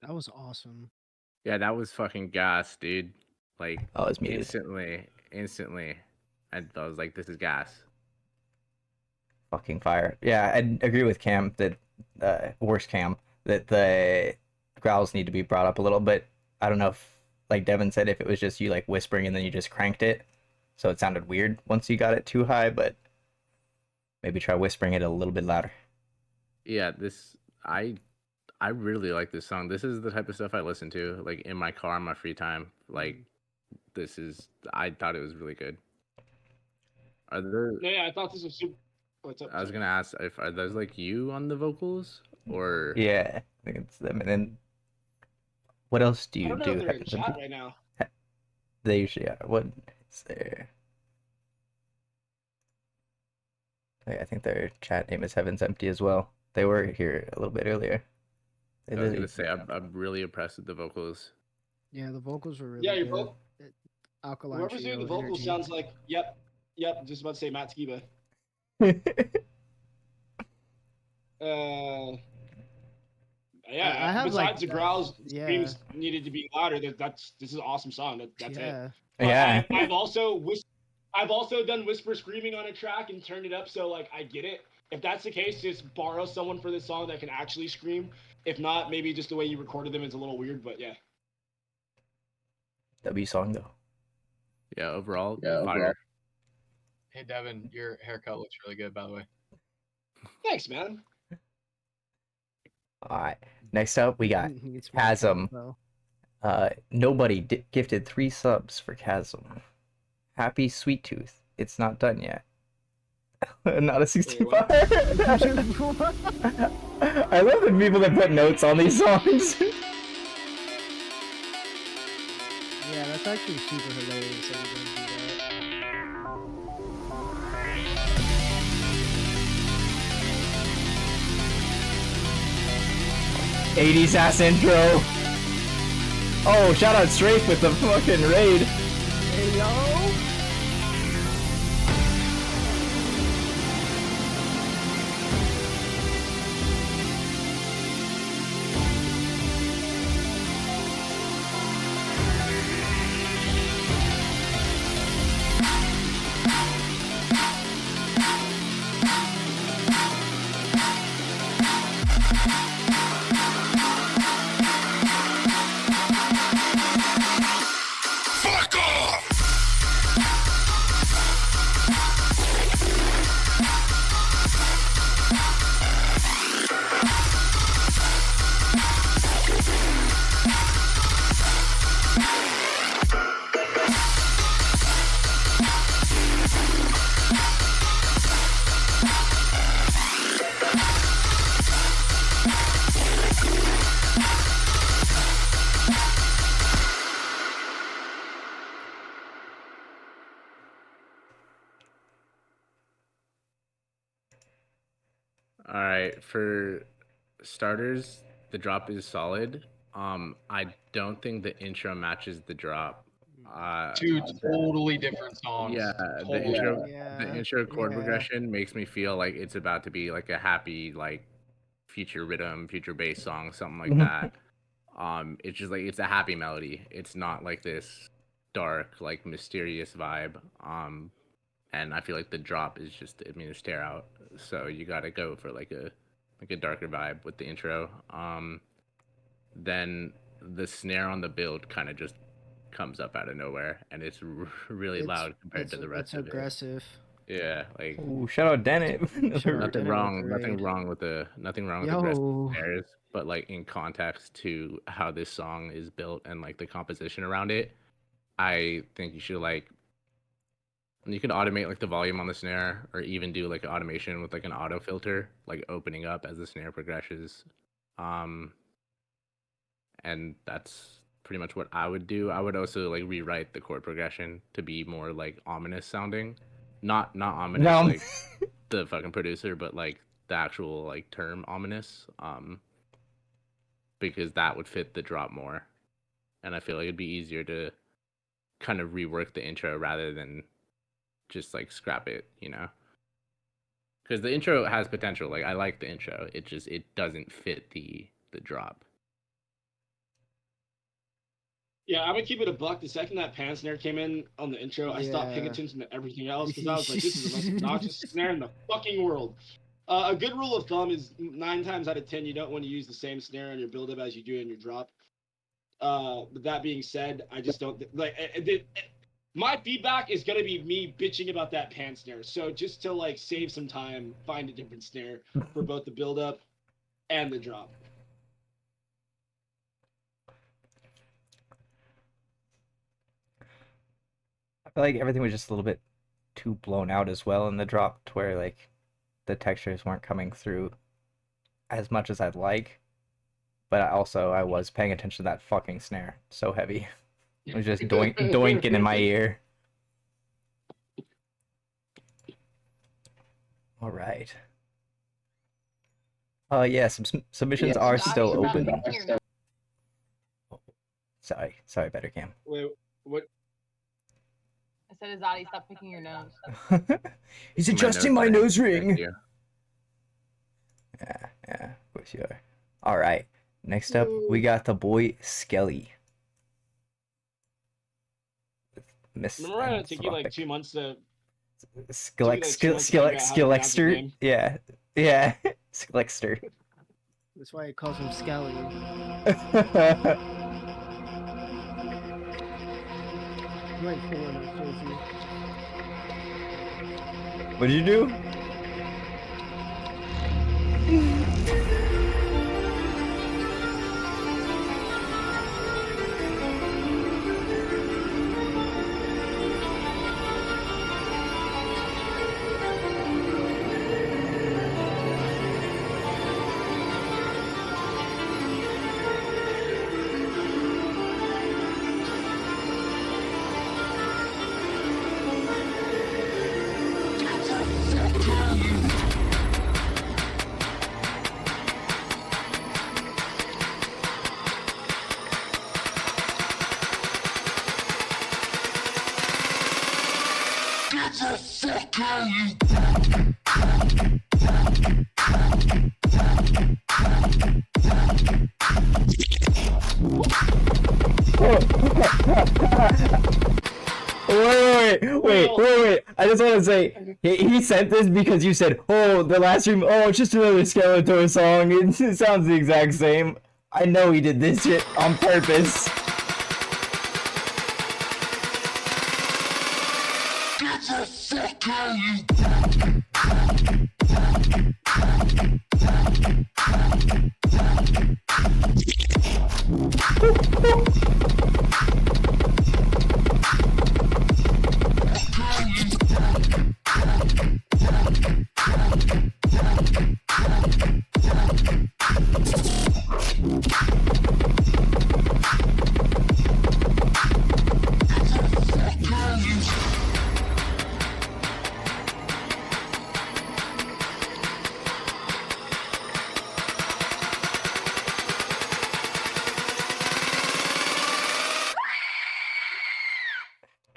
That was awesome. Yeah, that was fucking gas, dude. Like Oh, it's muted. instantly. I was like, this is gas. Fucking fire. Yeah, I agree with Cam that worst Cam that the growls need to be brought up a little bit. I don't know if, like Devin said, if it was just you like whispering and then you just cranked it, so it sounded weird once you got it too high. But maybe try whispering it a little bit louder. Yeah, I really like this song. This is the type of stuff I listen to, like in my car, in my free time. Like, I thought it was really good. Are there? Yeah, I thought this was super. What's up? I was gonna ask if are those like you on the vocals or? Yeah, I think it's them. And then what else do I you don't know if do? they're in chat right now. They usually are. What is there? I think their chat name is Heaven's Empty as well. They were here a little bit earlier. I was gonna say I'm really impressed with the vocals. Yeah, the vocals were really Yeah, your good. vocal. Alkaline Whoever's doing the Trio vocals energy. sounds like. Yep. Just about to say Matt Skiba. Yeah. I have, besides like, the growls, yeah. screams needed to be louder. This is an awesome song. That's Yeah. it. But Yeah. I've also done whisper screaming on a track and turned it up, so like I get it. If that's the case, just borrow someone for this song that can actually scream. If not, maybe just the way you recorded them is a little weird, but yeah. W song though. Yeah, overall, fire. Hey Devin, your haircut looks really good, by the way. Thanks, man. All right. Next up, we got It's my Chasm. fault, Nobody gifted 3 subs for Chasm. Happy Sweet Tooth. It's not done yet. Not a 65. I love the people that put notes on these songs. Yeah, that's actually super hilarious that you guys do that. 80s ass intro. Oh, shout out Strafe with the fucking raid. Hey, yo! Fuck off! All right, for starters, the drop is solid. I don't think the intro matches the drop. Two totally different songs. Yeah, Totally. the intro chord progression makes me feel like it's about to be like a happy, like future rhythm, future bass song, something like that. It's just like it's a happy melody. It's not like this dark, like mysterious vibe. And I feel like the drop is just, I mean, a stare out. So you gotta go for like a darker vibe with the intro. Then the snare on the build kind of just comes up out of nowhere, and it's really loud compared to the rest of it. It's aggressive. Yeah, like. Ooh, shout out Dennett. Nothing wrong with the aggressive snares, but like in context to how this song is built and like the composition around it, I think you should like. You can automate like the volume on the snare, or even do like an automation with like an auto filter, like opening up as the snare progresses. And that's pretty much what I would do. I would also like rewrite the chord progression to be more like ominous sounding, not ominous like the fucking producer, but like the actual like term ominous. Because that would fit the drop more, and I feel like it'd be easier to kind of rework the intro rather than just like scrap it, you know, because the intro has potential. Like I like the intro, it doesn't fit the drop. Yeah, I'm gonna keep it a buck. The second that pan snare came in on the intro, I stopped paying Yeah. attention to everything else because I was like, this is the most obnoxious snare in the fucking world. A good rule of thumb is 9 times out of 10, you don't want to use the same snare on your build-up as you do in your drop. But that being said, I just don't like my feedback is gonna be me bitching about that pan snare. So just to like save some time, find a different snare for both the build-up and the drop. I feel like everything was just a little bit too blown out as well in the drop, to where like the textures weren't coming through as much as I'd like. But I was paying attention to that fucking snare. So heavy. It was just doinking in my ear. All right. Yeah, submissions are still open. Sorry, better cam. Wait, what? I said, Izadi, stop picking your nose. He's adjusting my nose ring. Yeah, of course you are. All right. Next up, we got the boy Skelly. Remember when it took you like 2 months to Skillexter? Yeah. Skillexter. That's why he calls him Skelly. What did you do? Wait. I just want to say, he sent this because you said, oh, the last stream, oh, it's just another Skeletor song. It sounds the exact same. I know he did this shit on purpose.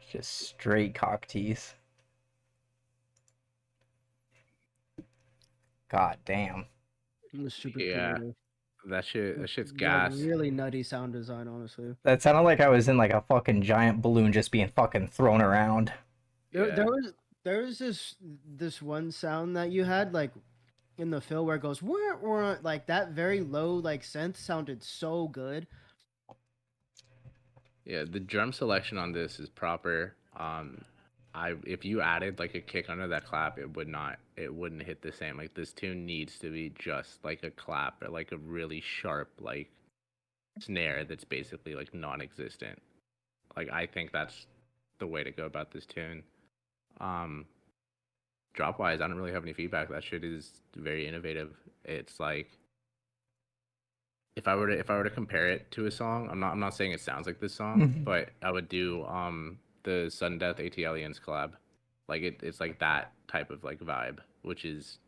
Just straight cock tease. God damn. It was super Yeah. creative. That shit's Like, gas. really nutty sound design, honestly. That sounded like I was in like a fucking giant balloon just being fucking thrown around. There was this one sound that you had like in the fill where it goes wah, like that very low like synth sounded so good. Yeah, the drum selection on this is proper. If you added like a kick under that clap, it wouldn't hit the same. Like this tune needs to be just like a clap or like a really sharp like snare that's basically like non-existent. Like I think that's the way to go about this tune. Drop wise, I don't really have any feedback. That shit is very innovative. It's like if I were to compare it to a song, I'm not saying it sounds like this song, but I would do the Sudden Death AT Aliens collab. Like it's like that type of like vibe, which is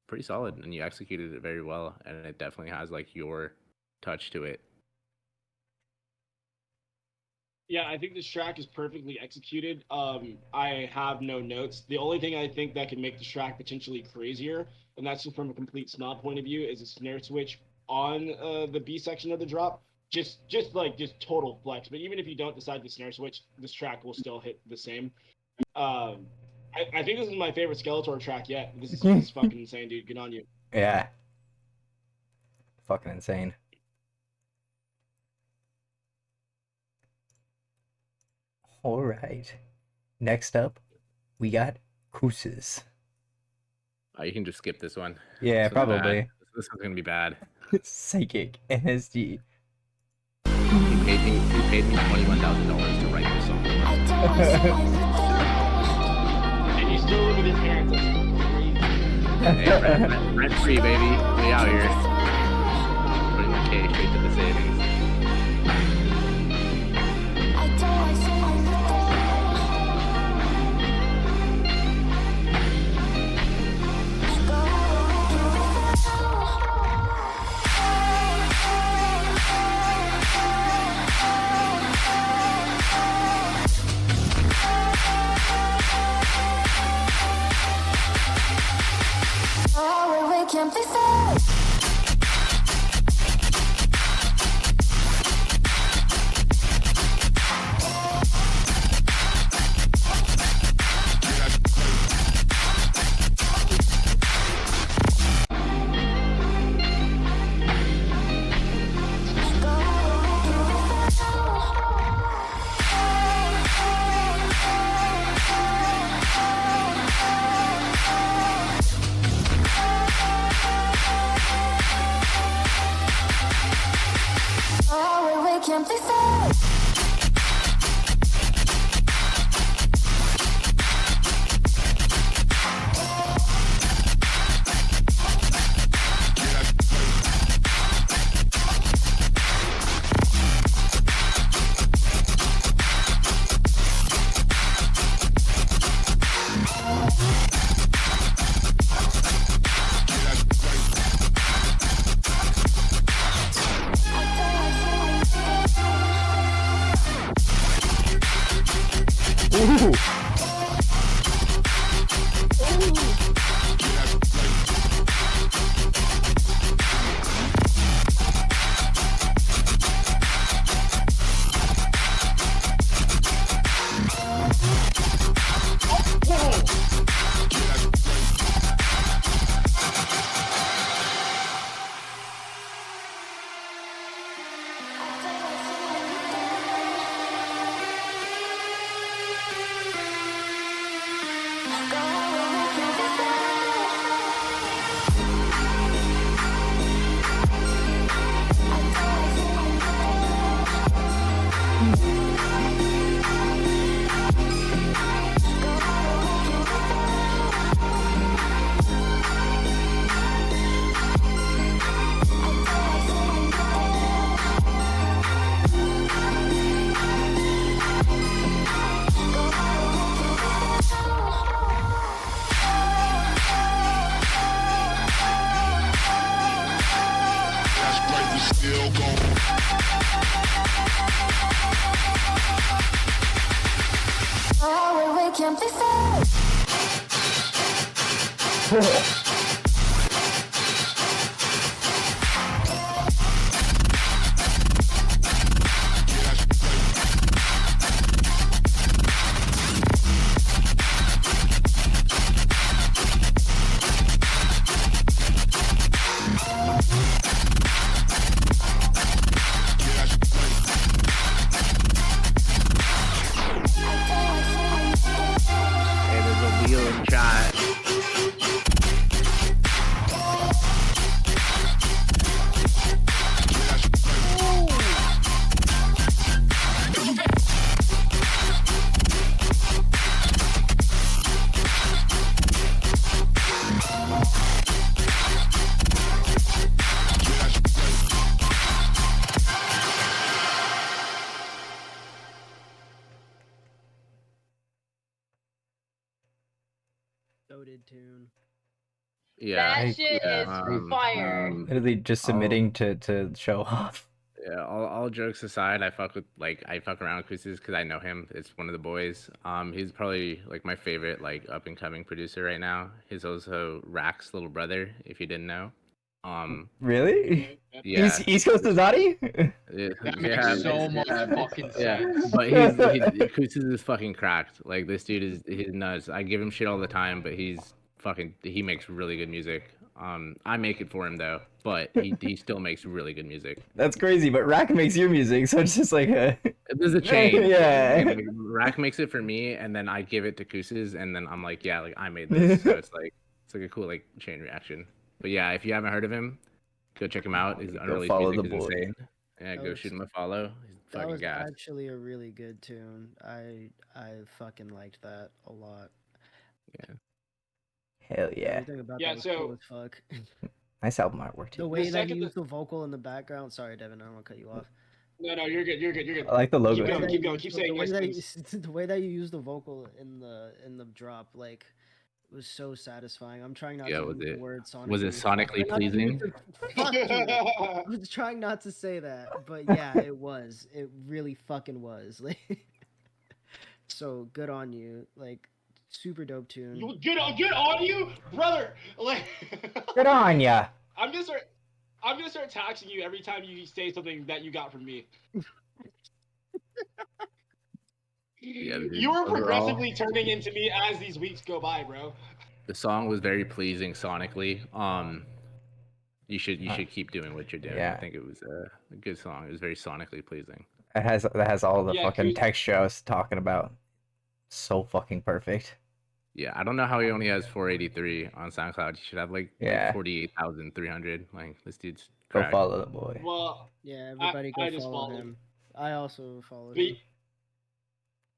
pretty solid, and you executed it very well, and it definitely has like your touch to it. Yeah, I think this track is perfectly executed. I have no notes. The only thing I think that can make this track potentially crazier, and that's just from a complete snob point of view, is a snare switch on the B section of the drop. just total flex. But even if you don't decide to snare switch, this track will still hit the same. I think this is my favorite Skeletor track yet. This is fucking insane, dude. Good on you. Yeah. Fucking insane. All right. Next up, we got Cruises. Oh, you can just skip this one. Yeah, This one's bad. probably. This one's gonna be bad. Psychic NSG. He paid me $21,000 to write this song. And you still live with your parents. That's crazy. Hey, rent free, baby. We out here. Putting the K straight to the savings. Can't be fair. Can't be fair. Can't be fair. Hey, there's a wheel in chat. Goated tune. Yeah. That shit is fire. Literally just submitting to show off. Yeah, all jokes aside, I fuck around with Cruises because I know him. It's one of the boys. He's probably like my favorite like up and coming producer right now. He's also Rack's little brother, if you didn't know. Really? Yeah, East Coast Izadi? That makes so much fucking sense. but Koos's is fucking cracked. Like this dude he's nuts. I give him shit all the time, but he makes really good music. I make it for him though, but he still makes really good music. That's crazy, but Rack makes your music, so it's just like a... There's a chain. Yeah. Like, Rack makes it for me, and then I give it to Koos's, and then I'm like, yeah, like I made this. So it's like a cool like chain reaction. But yeah, if you haven't heard of him, go check him out. His unreleased follow music the is boy. insane. Yeah, go shoot him a follow. He's That fucking was gas. actually a really good tune. I fucking liked that a lot. Hell yeah. Everything about Yeah, that was so- cool as fuck. Nice album artwork, The too. way that second you the- used the vocal in the background. Sorry, Devin, I don't want to cut you off. No, you're good. You're good. I like the logo. Keep going. The way Keep that going. you Keep used saying the way nice that things. the way that you use the vocal in the drop, like, was so satisfying. I'm trying not Yeah, to was use the it- word sonically. Was it sonically I'm trying not to use pleasing? the- Fuck you. I was trying not to say that, but yeah, it was. It really fucking was. Like, so good on you. Like, super dope tune. Good on you, brother. Like, Good on ya. I'm gonna start taxing you every time you say something that you got from me. Yeah, dude, You are overall- progressively turning into me as these weeks go by, bro. The song was very pleasing sonically. You should keep doing what you're doing. Yeah. I think it was a good song. It was very sonically pleasing. That has all the Yeah, fucking Koos- texture I was talking about. So fucking perfect. Yeah, I don't know how he only has 483 on SoundCloud. He should have like Yeah. 48,300. Like this dude's Go cracked. follow the boy. Well, Yeah, everybody go I just follow followed. him. I also followed but, him.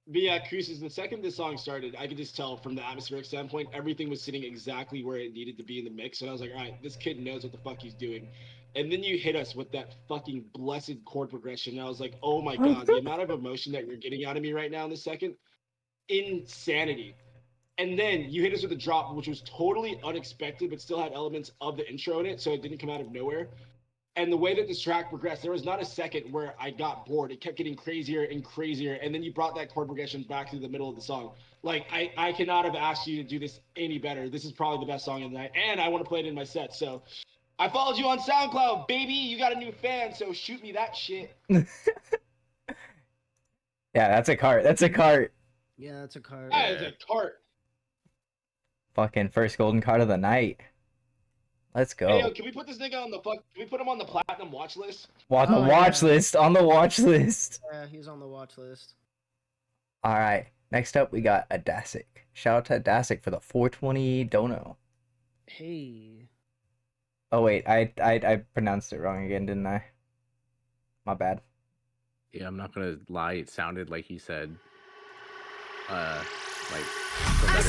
but yeah, Cruises, the second this song started, I could just tell from the atmospheric standpoint, everything was sitting exactly where it needed to be in the mix. And I was like, all right, this kid knows what the fuck he's doing. And then you hit us with that fucking blessed chord progression. And I was like, oh my God, the amount of emotion that you're getting out of me right now in this second, insanity. And then you hit us with a drop, which was totally unexpected, but still had elements of the intro in it, so it didn't come out of nowhere. And the way that this track progressed, there was not a second where I got bored. It kept getting crazier and crazier, and then you brought that chord progression back to the middle of the song. Like, I cannot have asked you to do this any better. This is probably the best song of the night, and I want to play it in my set. So I followed you on SoundCloud, baby. You got a new fan, so shoot me that shit. Yeah, that's a cart. That's a cart. Yeah, that's a card. That is a cart. Fucking first golden card of the night. Let's go. Hey, yo, can we put this nigga on the Can we put him on the platinum watch list? On the Oh, watch yeah. list. On the watch list. Yeah, he's on the watch list. All right. Next up, we got Adasic. Shout out to Adasic for the 420 dono. Hey. Oh wait, I pronounced it wrong again, didn't I? My bad. Yeah, I'm not gonna lie. It sounded like he said, like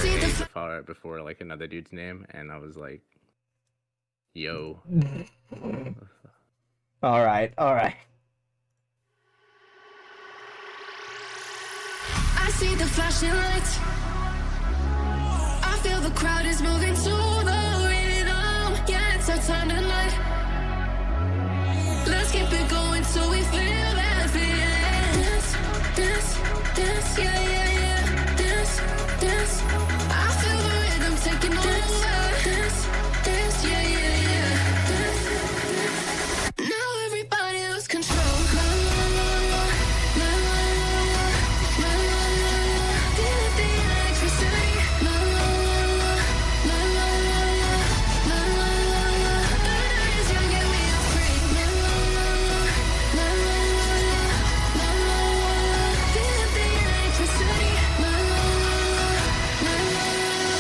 the letter A before like another dude's name, and I was like, yo. All right. I see the flashing lights. I feel the crowd is moving to the rhythm. Yeah, it's our time tonight. Let's keep it going till we feel that feeling. Dance, yeah, yeah, yeah. Dance. I feel the rhythm taking over. Dance, yeah, yeah, yeah. Now everybody lose control. La, la, la, la. La, la, la, la. La, la, la, la. Feel the electricity. La, la, la, la. La, la, la, la. La, la, la, la. The night is young and we are free. La, la, la, la. La, la, la, la. La, la, la, la. Feel the electricity. La, la, la, la. La, la, la,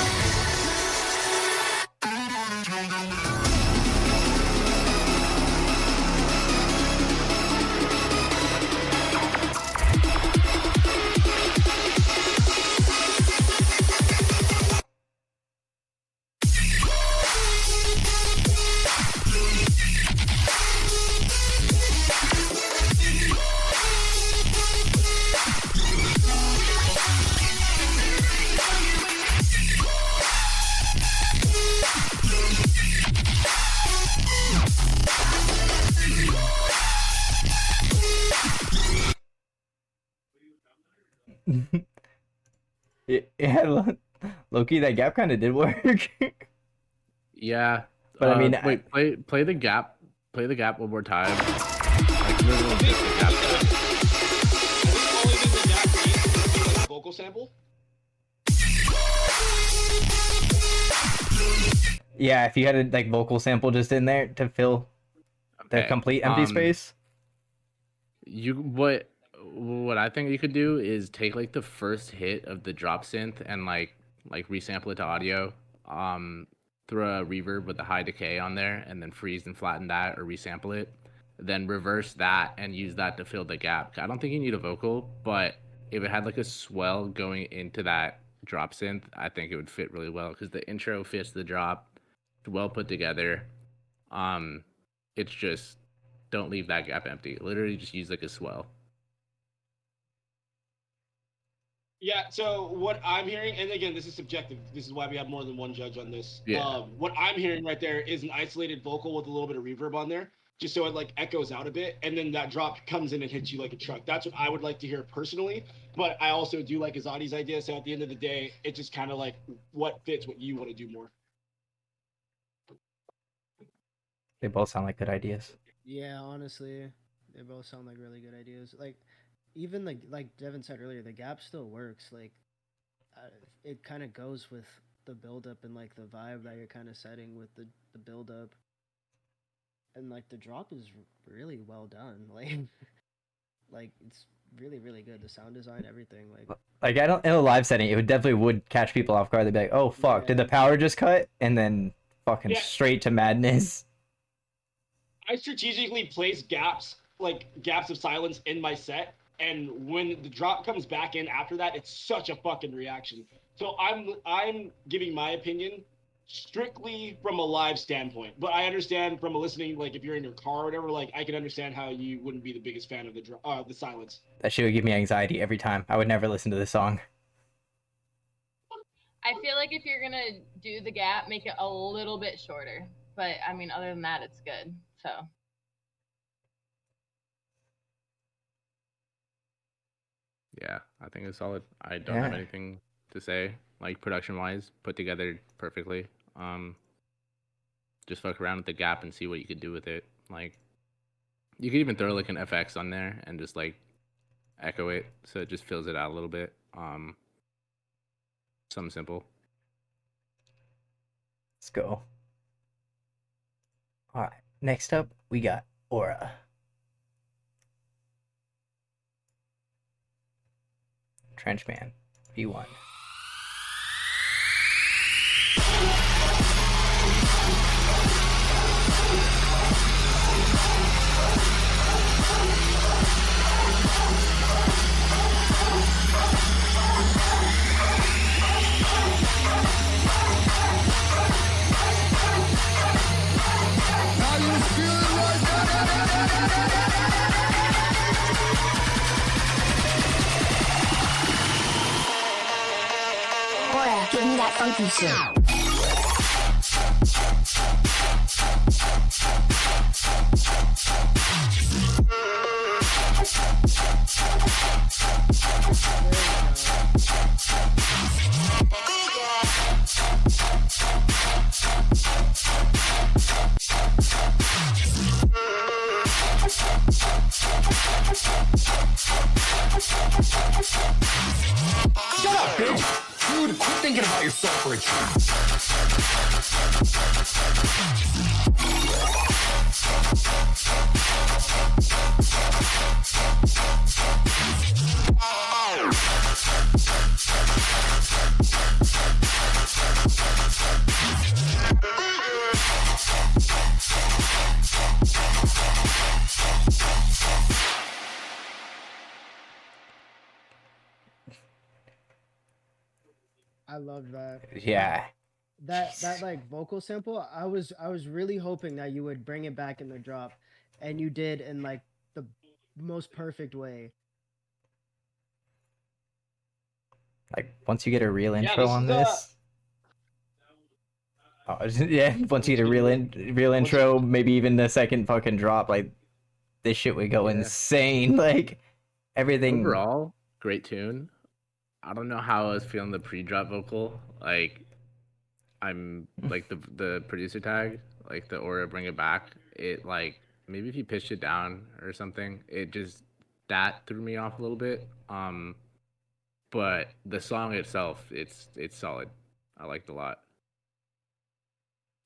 Yeah, Loki, that gap kind of did work. Yeah, But I mean, wait, play the gap. Play the gap one more time. Like literally just the gap. Only thing the gap needs is like a vocal sample. yeah, if you had a like vocal sample just in there to fill the Okay, complete empty space. What I think you could do is take like the first hit of the drop synth and like resample it to audio. Throw a reverb with a high decay on there, and then freeze and flatten that or resample it. Then reverse that and use that to fill the gap. I don't think you need a vocal, but if it had like a swell going into that drop synth, I think it would fit really well because the intro fits the drop. It's well put together. It's just don't leave that gap empty. Literally just use like a swell. Yeah, so what I'm hearing, and again, this is subjective. This is why we have more than one judge on this. Yeah. What I'm hearing right there is an isolated vocal with a little bit of reverb on there, just so it like echoes out a bit, and then that drop comes in and hits you like a truck. That's what I would like to hear personally, but I also do like Izadi's idea. So at the end of the day, it's just kind of like what fits what you want to do more. They both sound like good ideas. Yeah, honestly, they both sound like really good ideas. Like, even like Devin said earlier, the gap still works. Like, it kind of goes with the build up and like the vibe that you're kind of setting with the build up. And like the drop is really well done. Like it's really really good. The sound design, everything. Like I don't in a live setting, it definitely would catch people off guard. They'd be like, "Oh fuck, did the power just cut?" And then fucking straight to madness. I strategically place gaps of silence in my set, and when the drop comes back in after that, it's such a fucking reaction. So I'm giving my opinion strictly from a live standpoint, but I understand from a listening, like if you're in your car or whatever, like I can understand how you wouldn't be the biggest fan of the silence. That shit would give me anxiety every time. I would never listen to this song. I feel like if you're gonna do the gap, make it a little bit shorter. But I mean, other than that, it's good. So. Yeah, I think it's solid. I don't have anything to say. Like production wise, put together perfectly. Just fuck around with the gap and see what you could do with it. Like, you could even throw like an FX on there and just like echo it, so it just fills it out a little bit. Something simple. Let's go. All right. Next up, we got Aura. Trenchman, V1. Aura, give me that funky shit. Shut up, bitch! Dude, quit thinking about yourself for a I love that. Yeah. That like vocal sample, I was really hoping that you would bring it back in the drop, and you did in like the most perfect way. Like once you get a real intro on this. Once you get a real intro, maybe even the second fucking drop, like this shit would go insane. Like everything. Overall, great tune. I don't know how I was feeling the pre-drop vocal. Like, I'm like the producer tag. like the Aura Bring It Back, it like maybe if you pitched it down or something, it just that threw me off a little bit. But the song itself, it's solid. I liked it a lot.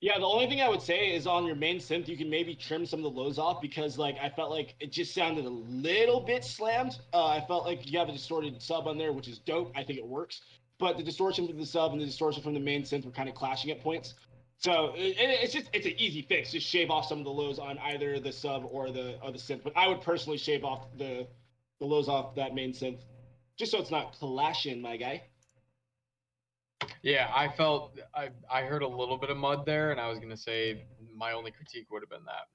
Yeah, the only thing I would say is on your main synth, you can maybe trim some of the lows off because like I felt like it just sounded a little bit slammed. I felt like you have a distorted sub on there, which is dope. I think it works, but the distortion from the sub and the distortion from the main synth were kind of clashing at points. So it's an easy fix. Just shave off some of the lows on either the sub or the synth. But I would personally shave off the lows off that main synth, just so it's not clashing, my guy. Yeah, I felt I heard a little bit of mud there, and I was gonna say my only critique would have been that.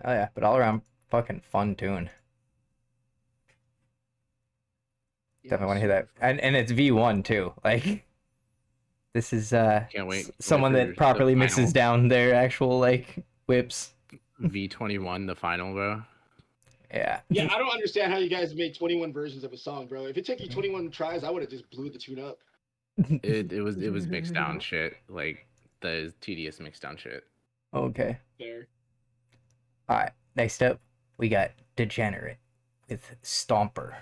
Oh yeah, but all around fucking fun tune. Definitely want to hear that, and it's V1 too. Like, this is Can't wait. someone Wait that for properly the mixes final. down their actual like whips. V21, the final, bro. Yeah. Yeah, I don't understand how you guys made 21 versions of a song, bro. If it took you 21 tries, I would have just blew the tune up. It was mixed down shit, like the tedious mixed down shit. Okay. Fair. All right. Next up, we got Degenerate with Stomper.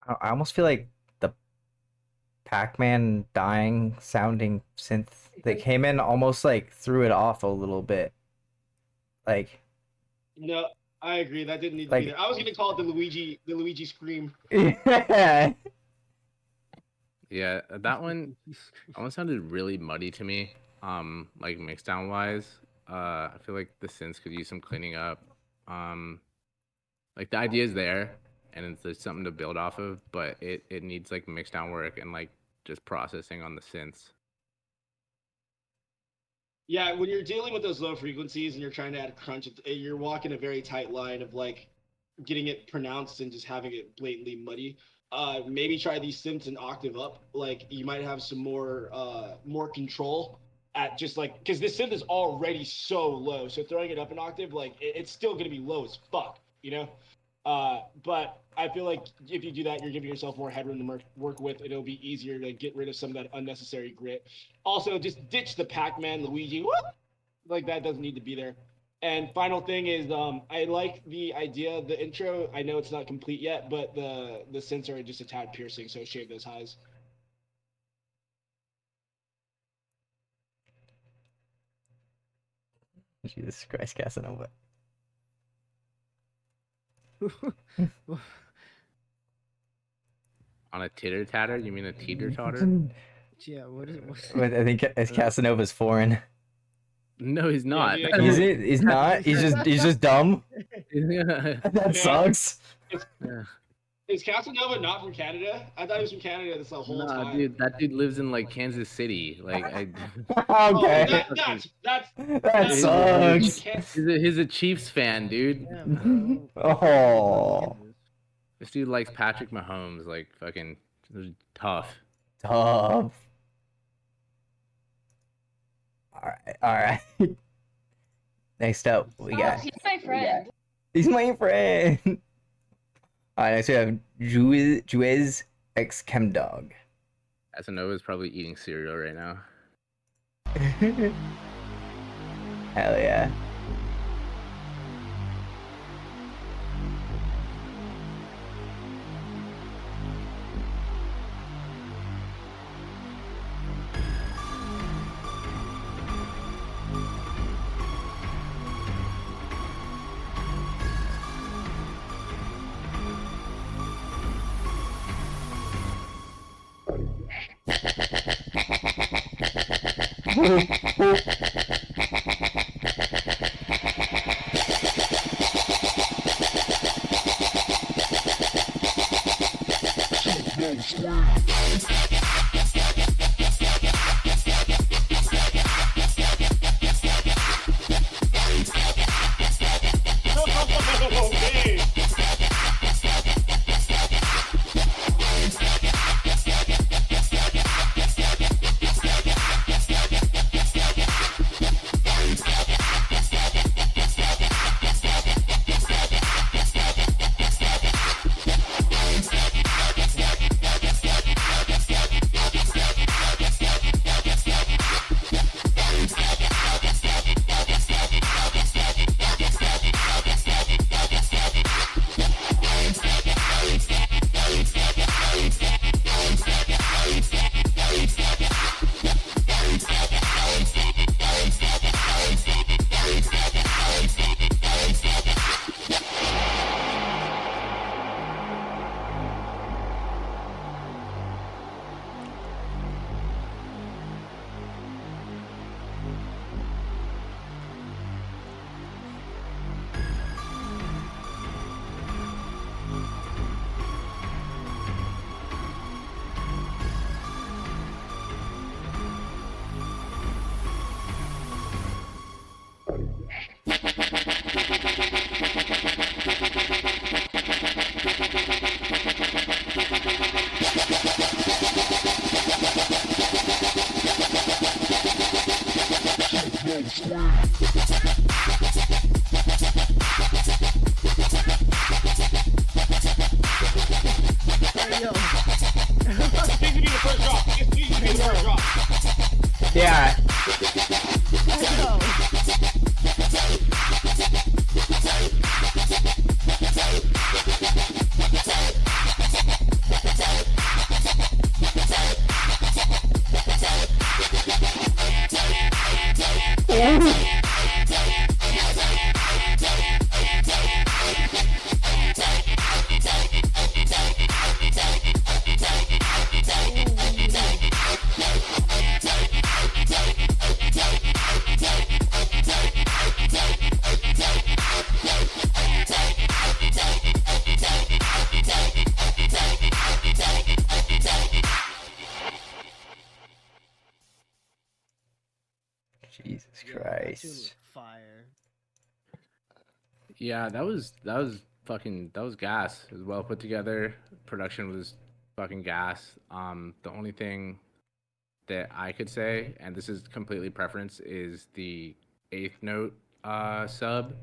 I almost feel like the Pac-Man dying sounding synth that came in almost like threw it off a little bit. Like, No, I agree. That didn't need to Like- be there. I was gonna call it the Luigi scream. yeah. Yeah, that one almost sounded really muddy to me. Like mix down wise. I feel like the synths could use some cleaning up. Like the idea is there and there's something to build off of, but it needs like mix down work and like just processing on the synths. Yeah, when you're dealing with those low frequencies and you're trying to add crunch, you're walking a very tight line of like getting it pronounced and just having it blatantly muddy. Maybe try these synths an octave up. Like you might have some more control at just like because this synth is already so low. So throwing it up an octave, like it's still gonna be low as fuck, you know. But I feel like if you do that, you're giving yourself more headroom to work with. It'll be easier to get rid of some of that unnecessary grit. Also, just ditch the Pac-Man Luigi. Whoop! Like that doesn't need to be there. And final thing is, I like the idea, the intro. I know it's not complete yet, but the synths are just a tad piercing, so shave those highs. Jesus Christ, Casanova. On a titter tatter, you mean a teeter totter? Yeah, what is But I think Casanova's foreign. No, he's not. yeah, Is it? He's not. He's just dumb. That Yeah. sucks. Is Casanova not from Canada? I thought he was from Canada this whole Nah, time. dude, that dude lives in like Kansas City. Like, Okay. That sucks. he's a Chiefs fan, dude. Yeah, bro. Oh. This dude likes Patrick Mahomes. Like, fucking tough. Tough. All right. Next up, we Oh, got. he's my friend. He's my friend. All right, next we have Juez X Chemdog. Casanova's probably eating cereal right now. Hell yeah. Okay. Hey, yo. This needs to be the first drop. This needs to be the first drop. Yeah. Jesus Yo, that tune was Christ. fire. Yeah, that was gas. It was well put together. Production was fucking gas. The only thing that I could say, and this is completely preference, is the eighth note sub.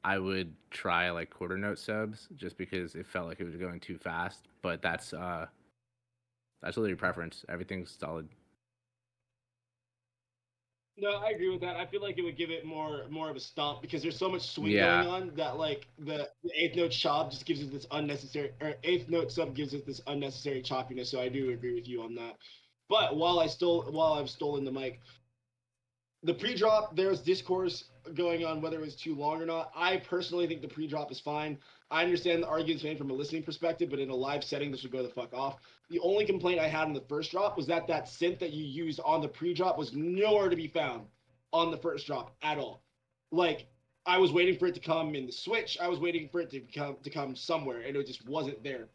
I would try like quarter note subs just because it felt like it was going too fast. But that's literally preference. Everything's solid. No, I agree with that. I feel like it would give it more of a stomp because there's so much swing Yeah. going on that like the eighth note chop just gives it this unnecessary, or eighth note sub gives it this unnecessary choppiness. So I do agree with you on that. But while I've stolen the mic, the pre-drop, there's discourse going on whether it was too long or not. I personally think the pre-drop is fine. I understand the arguments made from a listening perspective, but in a live setting, this would go the fuck off. The only complaint I had on the first drop was that synth that you used on the pre-drop was nowhere to be found on the first drop at all. Like, I was waiting for it to come in the switch. I was waiting for it to come somewhere, and it just wasn't there.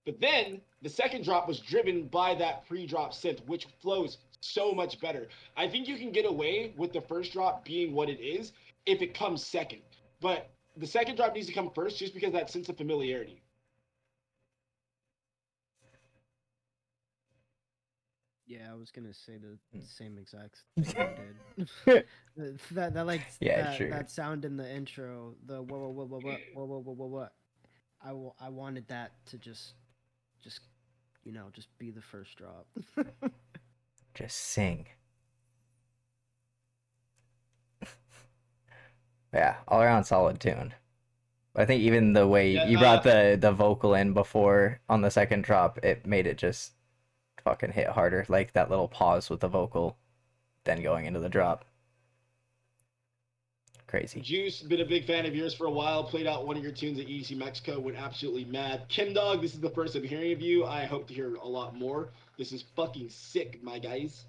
But then the second drop was driven by that pre-drop synth, which flows so much better. I think you can get away with the first drop being what it is if it comes second. But the second drop needs to come first just because that sense of familiarity. Yeah, I was gonna say the same exact thing you did. that like Yeah, that, sure. that sound in the intro, the what. I wanted that to just be the first drop. Just sing. Yeah, all around solid tune. I think even the way Yeah, you brought the vocal in before on the second drop, it made it just fucking hit harder. Like that little pause with the vocal, then going into the drop. Crazy. Juice, been a big fan of yours for a while. Played out one of your tunes at EDC Mexico. Went absolutely mad. Kim Dog, this is the first I'm hearing of you. I hope to hear a lot more. This is fucking sick, my guys.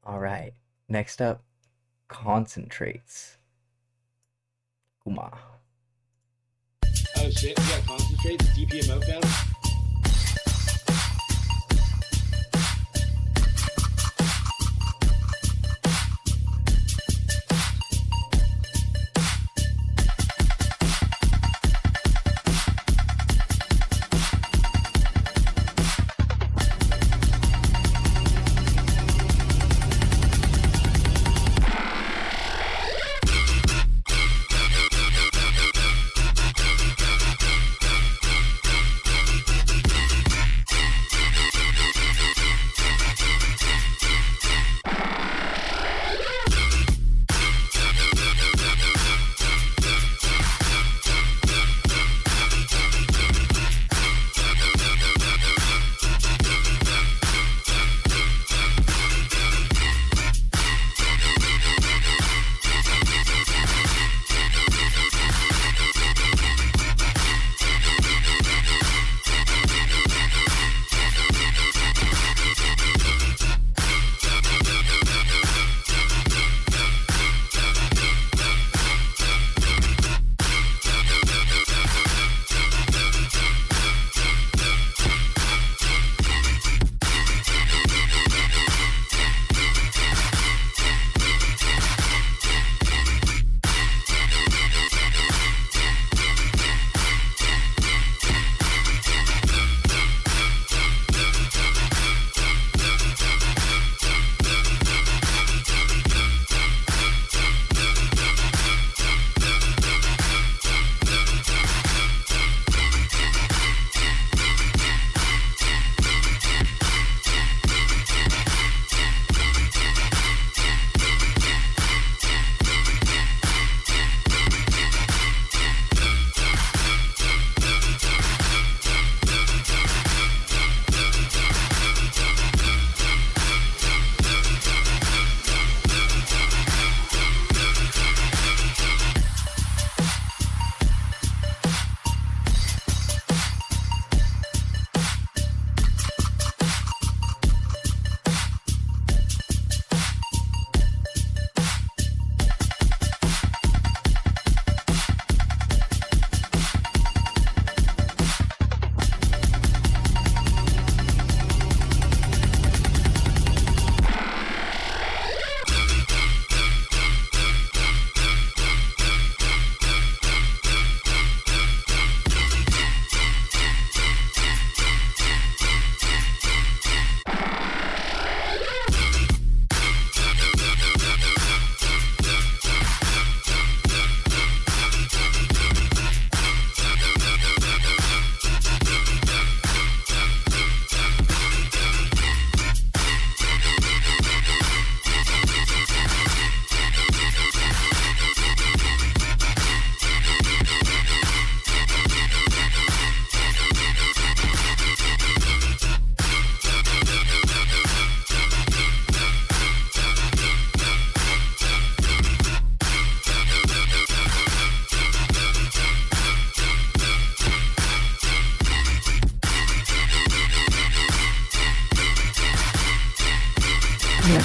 All right. Next up, concentrates. Kuma. Oh shit, we got concentrates, DPMO found.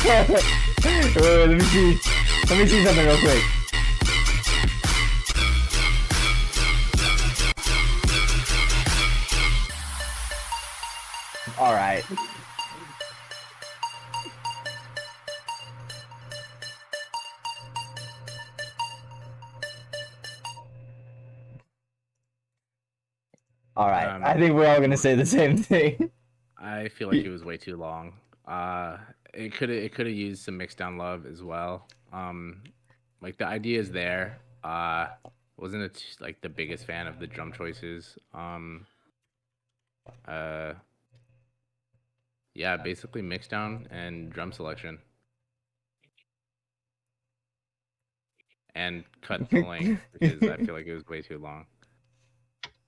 Wait, let me see. Let me see something real quick. All right. All right. I think we're all gonna say the same thing. I feel like it was way too long. It could have used some mixed down love as well. Like the idea is there. Wasn't it like the biggest fan of the drum choices. Yeah, basically mix down and drum selection. And cut the length because I feel like it was way too long.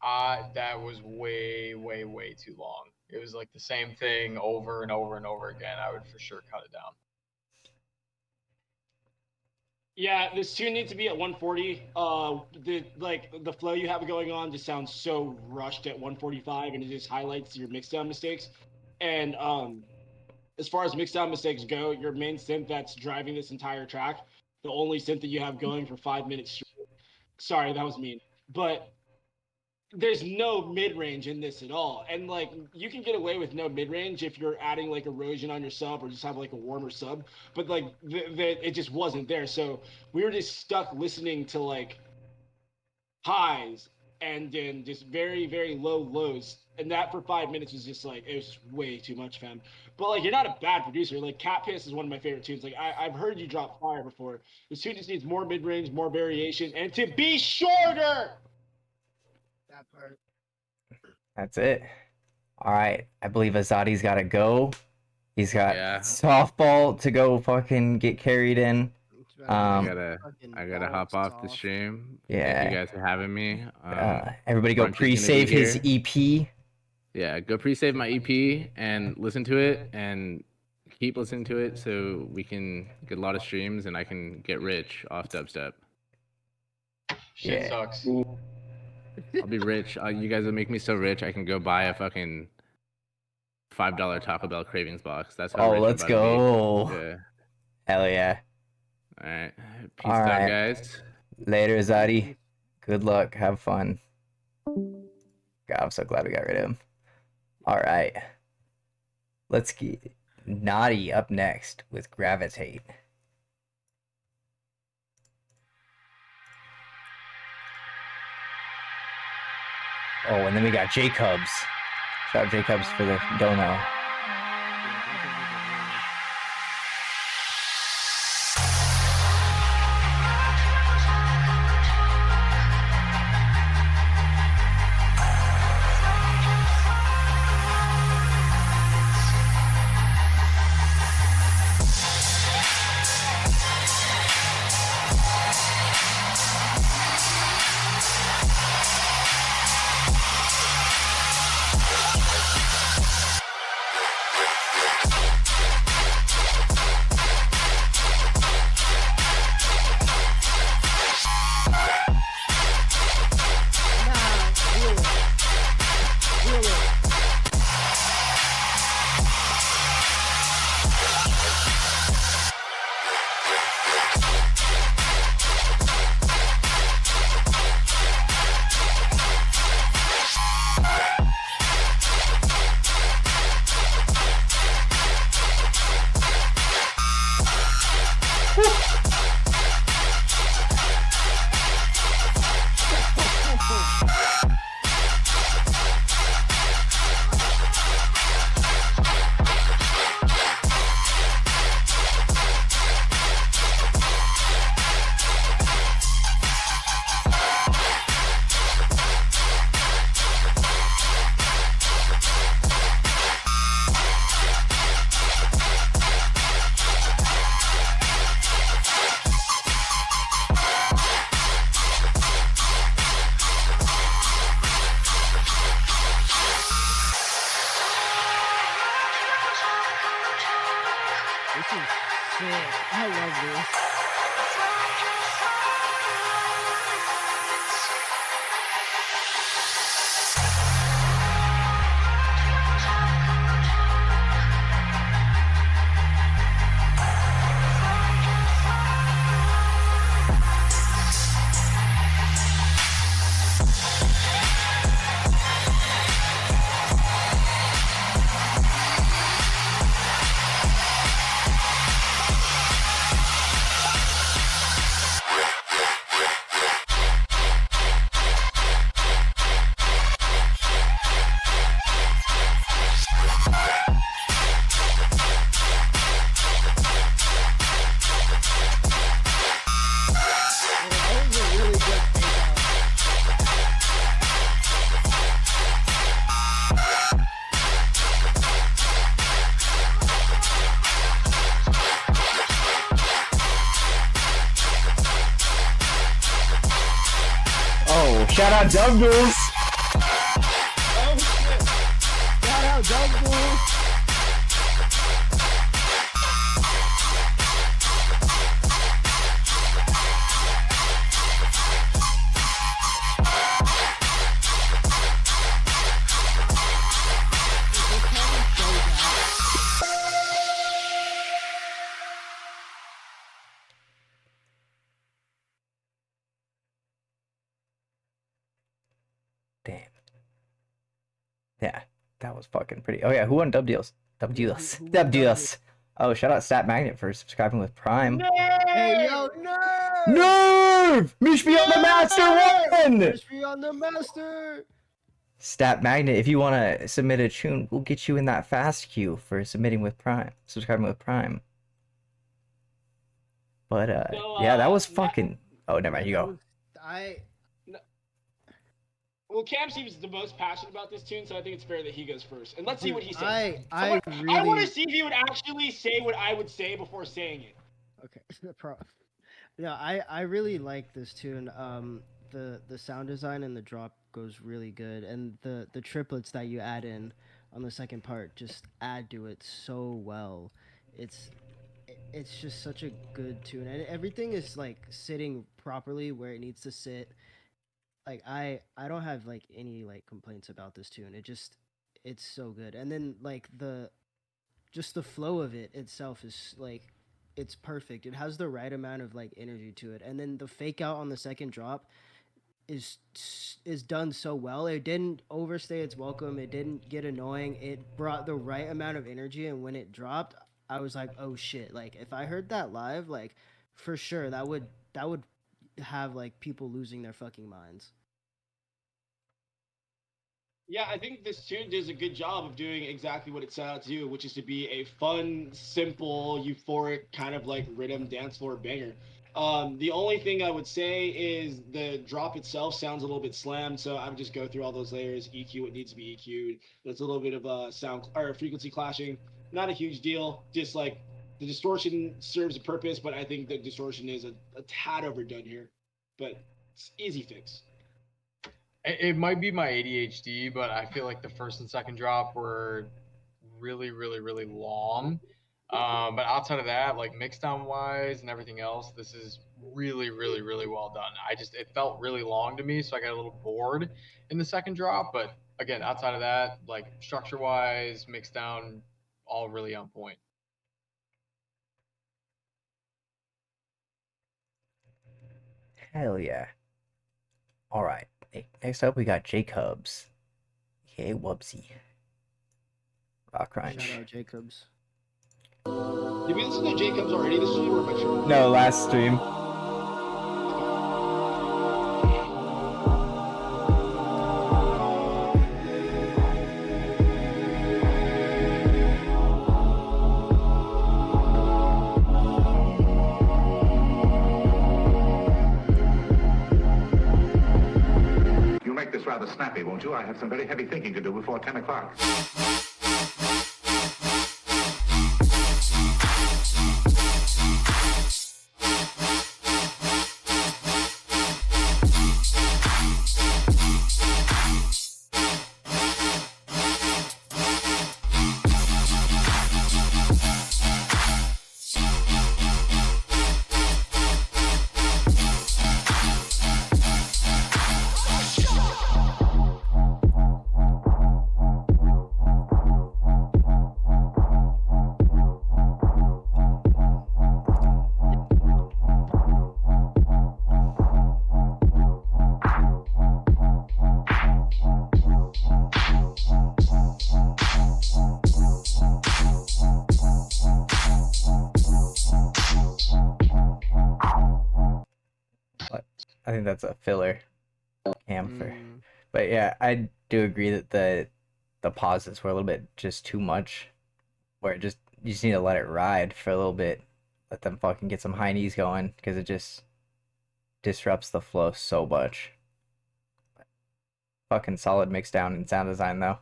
That was way too long. It was like the same thing over and over and over again. I would for sure cut it down. Yeah, this tune needs to be at 140. The flow you have going on just sounds so rushed at 145, and it just highlights your mix down mistakes. And as far as mixdown mistakes go, your main synth that's driving this entire track, the only synth that you have going for 5 minutes straight. Sorry, that was mean. But there's no mid-range in this at all. And like you can get away with no mid-range if you're adding like erosion on your sub or just have like a warmer sub, but like it just wasn't there. So we were just stuck listening to like highs and then just very, very low lows. And that for 5 minutes was just like it was way too much, fam. But like you're not a bad producer. Like Cat Piss is one of my favorite tunes. Like I've heard you drop fire before. This tune just needs more mid-range, more variation, and to be shorter. That part. That's it. All right. I believe Izadi's got to go. He's got softball to go fucking get carried in. I gotta hop off the stream. Yeah. Thank you guys for having me. Everybody go pre-save his EP. Yeah, go pre-save my EP and listen to it and keep listening to it so we can get a lot of streams and I can get rich off dubstep. Shit sucks. I'll be rich. You guys will make me so rich I can go buy a fucking $5 Taco Bell Cravings box. That's how rich I'm let's about to go. be. Yeah. Hell yeah. All right. Peace out, guys. Later, Izadi. Good luck. Have fun. God, I'm so glad we got rid of him. All right. Let's get Naughty up next with Gravitate. Oh, and then we got Jacobs. Shout out Jacobs for the dono. I love this. Shout out Douglas! Oh shit! Shout out Douglas! Yeah, that was fucking pretty. Oh yeah, who won Dub Deals? Dub Deals. Who won Dub Dub Deals. Oh, shout out Stat Magnet for subscribing with Prime. Hey, yo, Nerve! Nerve! Mishmi on the Master won! Mystery on the Master! Stat Magnet, if you want to submit a tune, we'll get you in that fast queue for submitting with Prime, subscribing with Prime. But yeah, that was fucking. Oh, never mind. You go. Well, Cam seems the most passionate about this tune, so I think it's fair that he goes first. And let's see what he says. I want to see if he would actually say what I would say before saying it. Okay. Yeah, I really like this tune. The sound design and the drop goes really good, and the triplets that you add in on the second part just add to it so well. It's just such a good tune, and everything is like sitting properly where it needs to sit. Like I don't have like any like complaints about this tune. It's so good. And then like the flow of it itself is like it's perfect. It has the right amount of like energy to it. And then the fake out on the second drop is done so well. It didn't overstay its welcome. It didn't get annoying. It brought the right amount of energy, and when it dropped, I was like, "Oh shit." Like if I heard that live, like for sure that would have like people losing their fucking minds. Yeah, I think this tune does a good job of doing exactly what it set out to do, which is to be a fun, simple, euphoric kind of like rhythm dance floor banger. The only thing I would say is the drop itself sounds a little bit slammed, so I would just go through all those layers, EQ what needs to be EQ'd. There's a little bit of sound or frequency clashing, not a huge deal. Just like the distortion serves a purpose, but I think the distortion is a tad overdone here. But it's easy fix. It might be my ADHD, but I feel like the first and second drop were really, really, really long. But outside of that, like mixdown wise and everything else, this is really, really, really well done. It felt really long to me, so I got a little bored in the second drop. But again, outside of that, like structure wise, mixdown, all really on point. Hell yeah. All right. Next up, we got Jacobs. Okay, Wubsy. Rock Crunch. Shout out Jacobs. Did we listen to Jacobs already this stream, or am I sure? No, last stream. You'll make this rather snappy, won't you? I have some very heavy thinking to do before 10 o'clock. I think that's a filler camphor. But yeah, I do agree that the pauses were a little bit just too much. Where you just need to let it ride for a little bit. Let them fucking get some high knees going, because it just disrupts the flow so much. Fucking solid mix down and sound design though.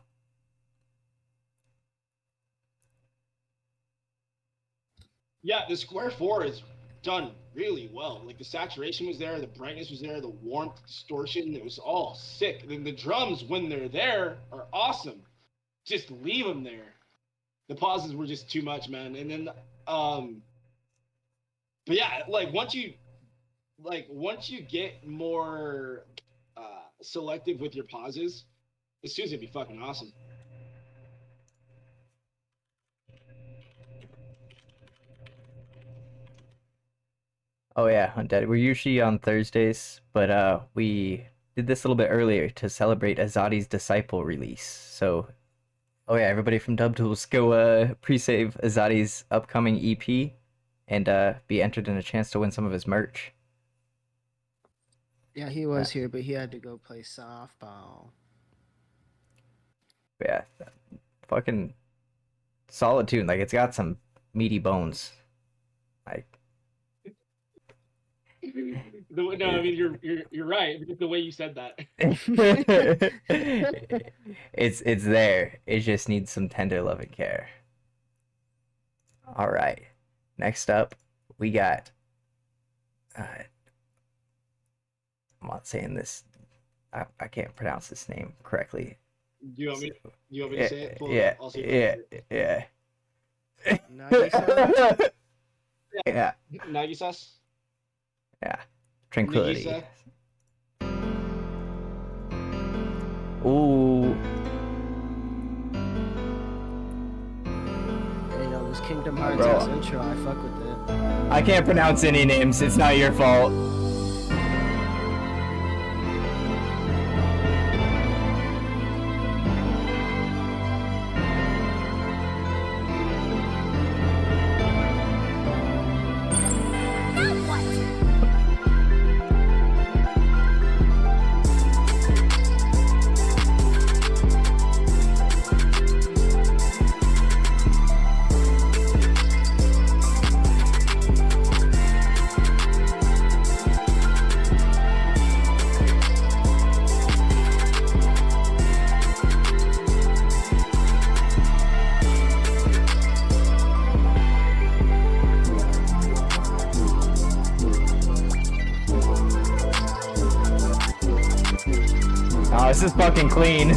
Yeah, the square 4 is done really well. Like the saturation was there, the brightness was there, the warmth, distortion, it was all sick. Then the drums, when they're there, are awesome. Just leave them there. The pauses were just too much, man. And then, but yeah, like once you get more selective with your pauses, this tune's gonna be fucking awesome. Oh yeah, Undead. We're usually on Thursdays, but we did this a little bit earlier to celebrate Izadi's Disciple release. So, oh yeah, everybody from Dub Tools, go pre-save Izadi's upcoming EP and be entered in a chance to win some of his merch. Yeah, he was here, but he had to go play softball. Yeah, fucking solid tune. Like, it's got some meaty bones. Like, No, I mean you're right. Because the way you said that. it's there. It just needs some tender love and care. All right. Next up, we got. I'm not saying this. I can't pronounce this name correctly. Do you want me to say it? Yeah, I'll see if yeah. Nagisa? Yeah, Nagisas? yeah. Tranquility. Nagisa? Ooh. Hey, yo, this Kingdom Hearts Bro. ass intro, I fuck with it. I can't pronounce any names. It's not your fault. Oh, this is fucking clean.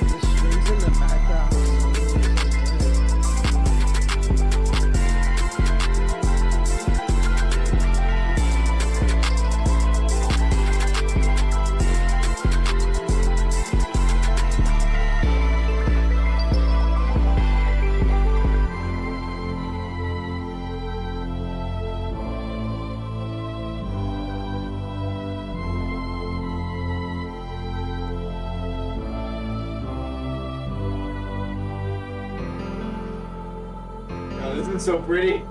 The strings in the background so good. Oh, this is so pretty.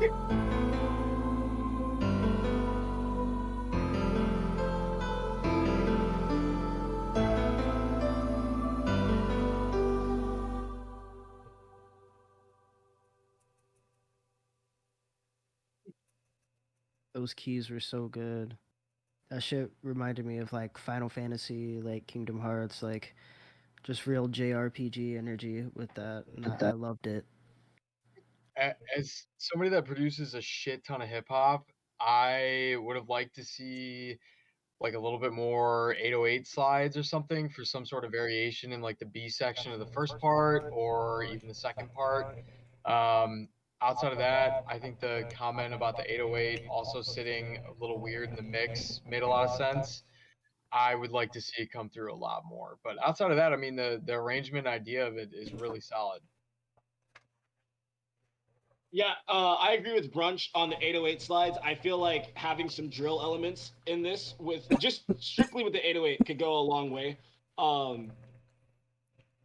Those keys were so good. That shit reminded me of like Final Fantasy, like Kingdom Hearts, like just real JRPG energy with that. And I loved it. As somebody that produces a shit ton of hip hop, I would have liked to see like a little bit more 808 slides or something for some sort of variation in like the B section of the first part or even the second part. Outside of that, I think the comment about the 808 also sitting a little weird in the mix made a lot of sense. I would like to see it come through a lot more. But outside of that, I mean, the arrangement idea of it is really solid. Yeah, I agree with Brunch on the 808 slides. I feel like having some drill elements in this, with just strictly with the 808, could go a long way.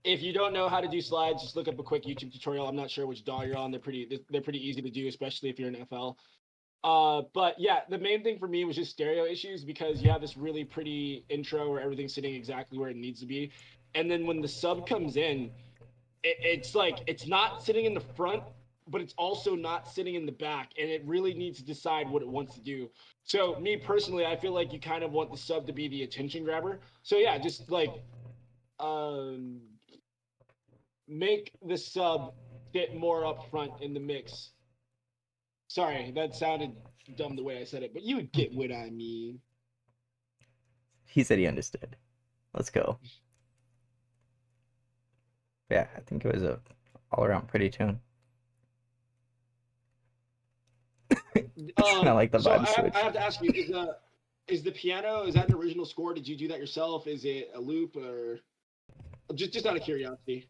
If you don't know how to do slides, just look up a quick YouTube tutorial. I'm not sure which DAW you're on. They're pretty easy to do, especially if you're an FL. But yeah, the main thing for me was just stereo issues, because you have this really pretty intro where everything's sitting exactly where it needs to be, and then when the sub comes in, it's like it's not sitting in the front, but it's also not sitting in the back, and it really needs to decide what it wants to do. So me personally, I feel like you kind of want the sub to be the attention grabber. So yeah, just like make the sub fit more up front in the mix. Sorry, that sounded dumb the way I said it, but you get what I mean. He said he understood. Let's go. Yeah, I think it was a all around pretty tune. I like the So vibe switch. I have to ask you: is the piano, is that an original score? Did you do that yourself? Is it a loop, or just out of curiosity?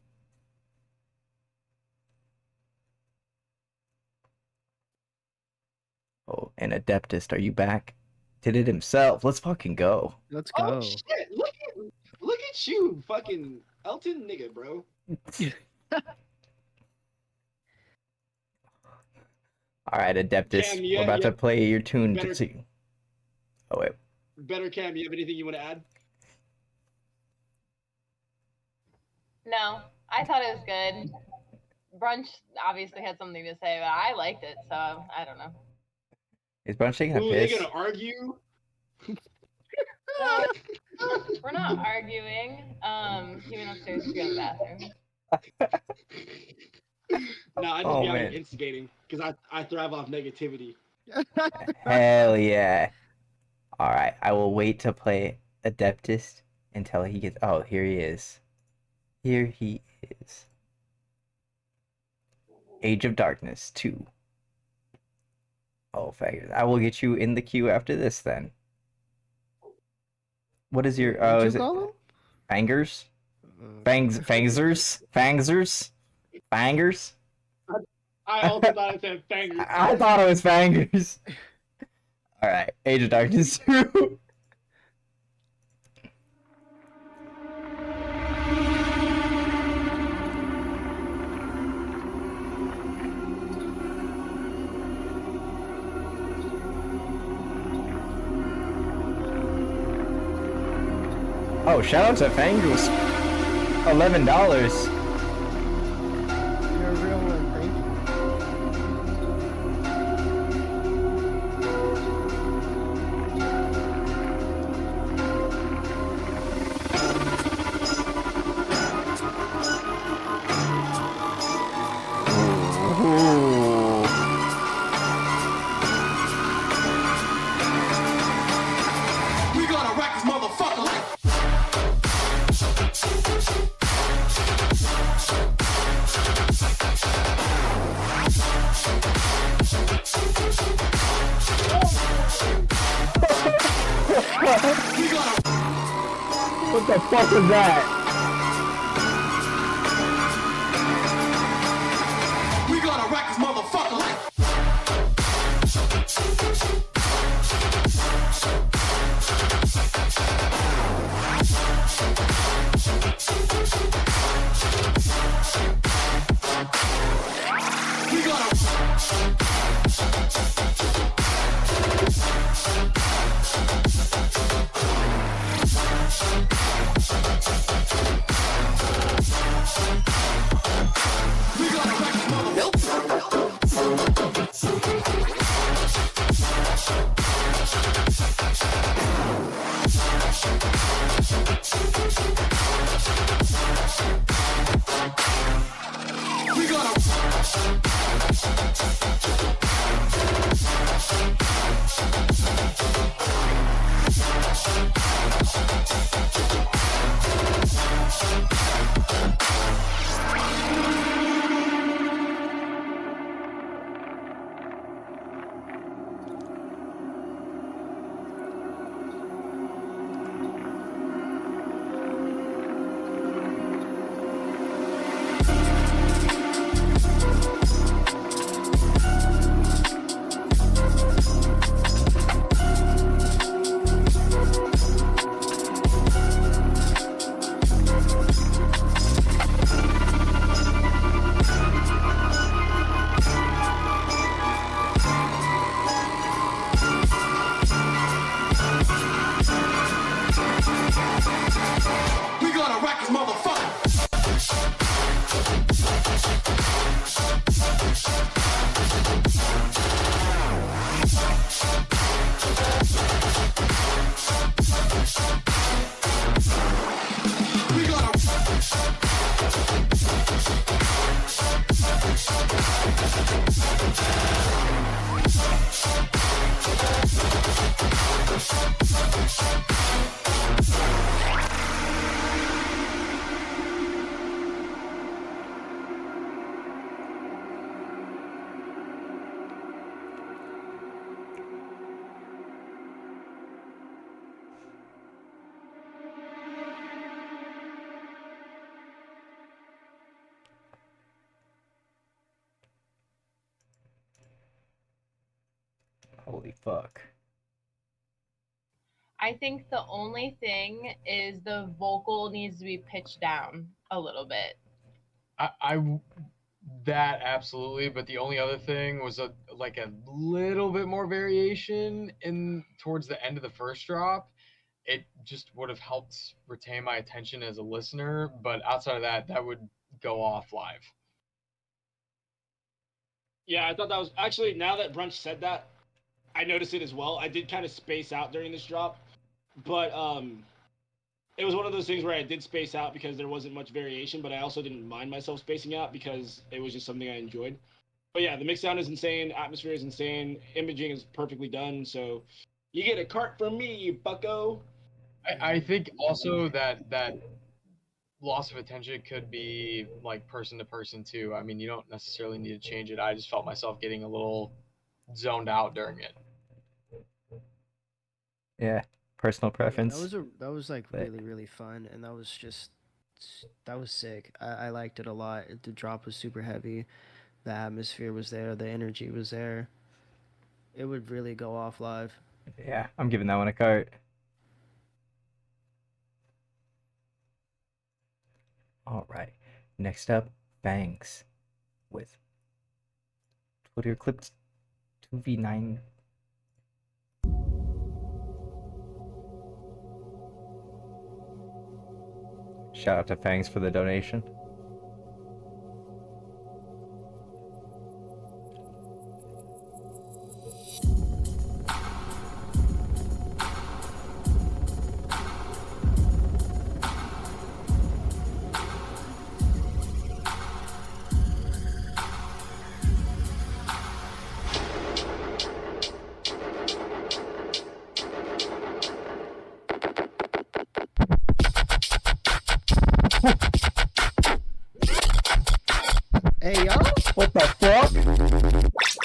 Oh, and Adeptist, are you back? Did it himself. Let's fucking go. Let's Oh go. shit! Look at you, fucking Elton nigga, bro. All right, Adeptus, Cam, we're about to play your tune better- to see. Oh wait, Better Cam, you have anything you want to add? No, I thought it was good. Brunch obviously had something to say, but I liked it, so I don't know. is Brunch taking a Ooh, they piss? gonna argue? We're not arguing. He went upstairs to go to the bathroom. No, I just Oh, be out here man. instigating because I thrive off negativity. Hell yeah! All right, I will wait to play Adeptus until he gets. Oh, here he is. Here he is. Age of Darkness 2. Oh, faggots. I will get you in the queue after this then. What is your What'd is you it call him? Fangers? Fangers? Fangers? I also thought it said fangers. I thought it was Fangers. Alright, Age of Darkness 2. Oh, shout out to Fangers. $11. You're a real one. Thank you. Ooh. We gonna wreck this motherfucker like. What the fuck was that? We gonna wreck this motherfucker like. We gonna. We gonna wreck this motherfucker. fuck. I think the only thing is the vocal needs to be pitched down a little bit. That absolutely, but the only other thing was a little bit more variation in towards the end of the first drop. It just would have helped retain my attention as a listener, but outside of that, that would go off live. Yeah, I thought that was actually, now that Brunch said that, I noticed it as well. I did kind of space out during this drop, but it was one of those things where I did space out because there wasn't much variation, but I also didn't mind myself spacing out because it was just something I enjoyed. But yeah, the mix sound is insane, atmosphere is insane, imaging is perfectly done, so you get a cart from me, bucko. I think also that loss of attention could be like person to person too. I mean, you don't necessarily need to change it. I just felt myself getting a little zoned out during it. Yeah, personal preference. Yeah, that was like but- really fun, and that was sick. I liked it a lot. The drop was super heavy. The atmosphere was there. The energy was there. It would really go off live. Yeah, I'm giving that one a cart. All right. Next up, Bangs with Twitter clipped 2v9. Shout out to Fangs for the donation. Hey, yo! What the fuck?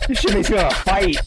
This shit makes me want to fight.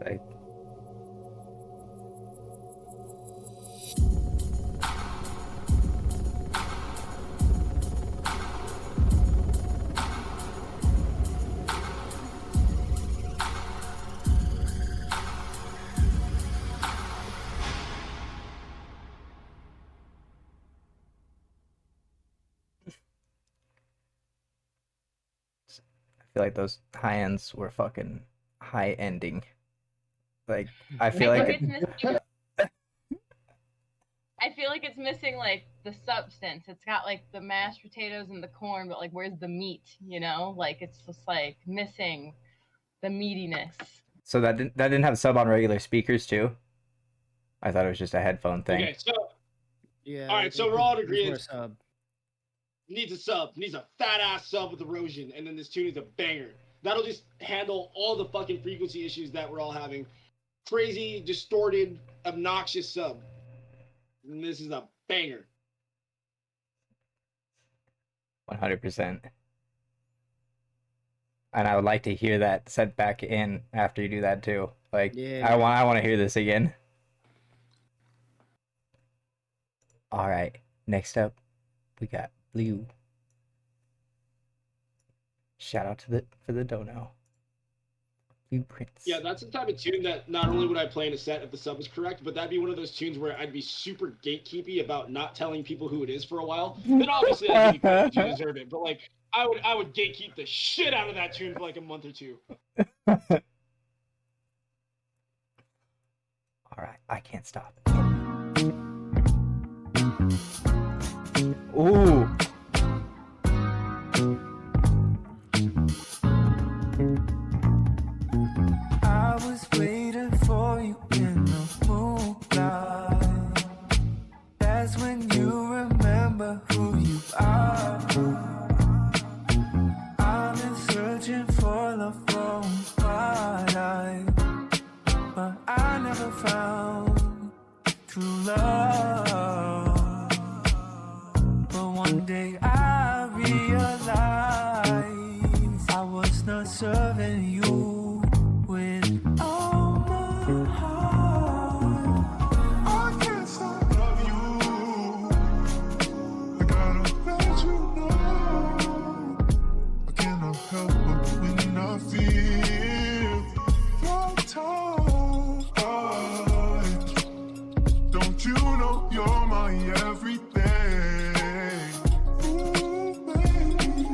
Like, I feel like those high ends were fucking high ending. Like, I feel like it's missing. I feel like it's missing like the substance. It's got like the mashed potatoes and the corn, but like where's the meat? You know, like it's just like missing the meatiness. so that didn't have sub on regular speakers too. I thought it was just a headphone thing. Okay, so Yeah. all right, so we're all in there's more agreement. sub. Needs a sub, needs a fat ass sub with erosion, and then this tune is a banger. That'll just handle all the fucking frequency issues that we're all having. Crazy, distorted, obnoxious sub. And this is a banger. 100%. And I would like to hear that set back in after you do that too. Like, Yeah. I want to hear this again. All right. Next up, we got Blue. Shout out to for the dono. Blueprints. Yeah, that's the type of tune that not only would I play in a set if the sub was correct, but that'd be one of those tunes where I'd be super gatekeepy about not telling people who it is for a while. Then obviously I'd give you credit, you deserve it. But like, I would gatekeep the shit out of that tune for like a month or two. All right, I can't stop. Ooh. I was waiting for you in the moonlight. That's when you remember who you are. I've been searching for love for my life, but I never found true love. But one day I realized I was not serving you with all my heart. I can't stop loving you. I gotta let you know. I cannot help but when I feel your touch. Don't you know you're my everything? Ooh, baby.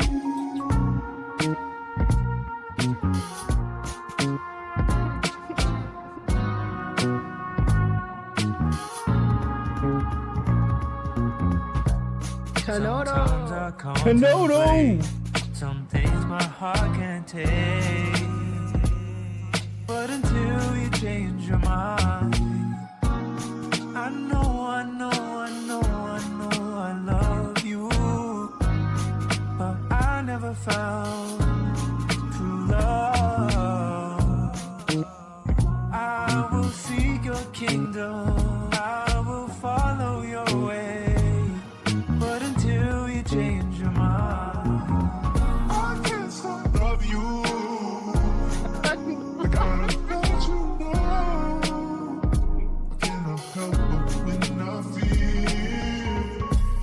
Sometimes I contemplate some things my heart can't take. But until you change your mind, I know I love you. But I never found true love. I will seek your kingdom, I will follow your way. But until you change your mind, I can't stop love you. I gotta let you know. I cannot help but when I feel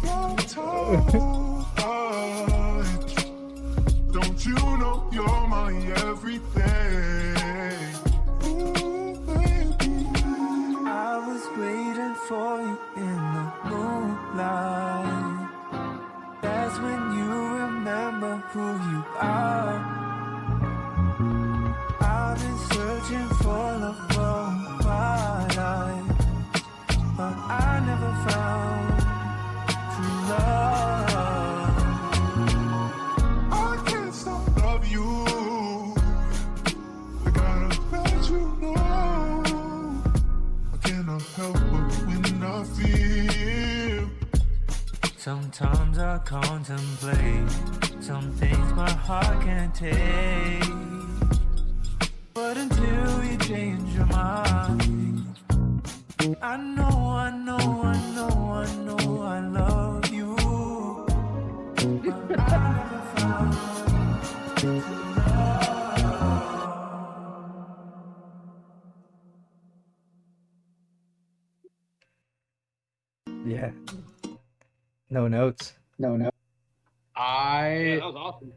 your touch. Don't you know you're my everything? Ooh, baby. I was waiting for you in the moonlight. That's when you remember who you are. I've been searching for love for my life, but I never found true love. I can't stop love you. I gotta let you know. I cannot help but when I feel. Sometimes I contemplate some things my heart can't take. But until you change your mind, I know I love you. But I never found true love. Yeah. No notes. Yeah, that I was awesome.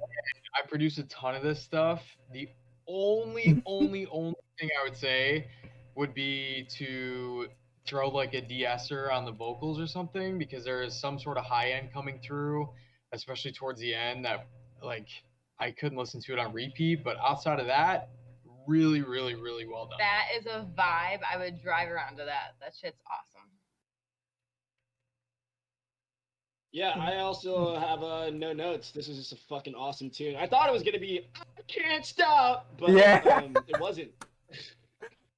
produce a ton of this stuff. The only thing I would say would be to throw like a de-esser on the vocals or something, because there is some sort of high end coming through, especially towards the end, that like I couldn't listen to it on repeat. But outside of that, really well done. That is a vibe. I would drive around to that. That shit's awesome. Yeah, I also have no notes. This is just a fucking awesome tune. I thought it was gonna be I can't stop, but Yeah. it wasn't.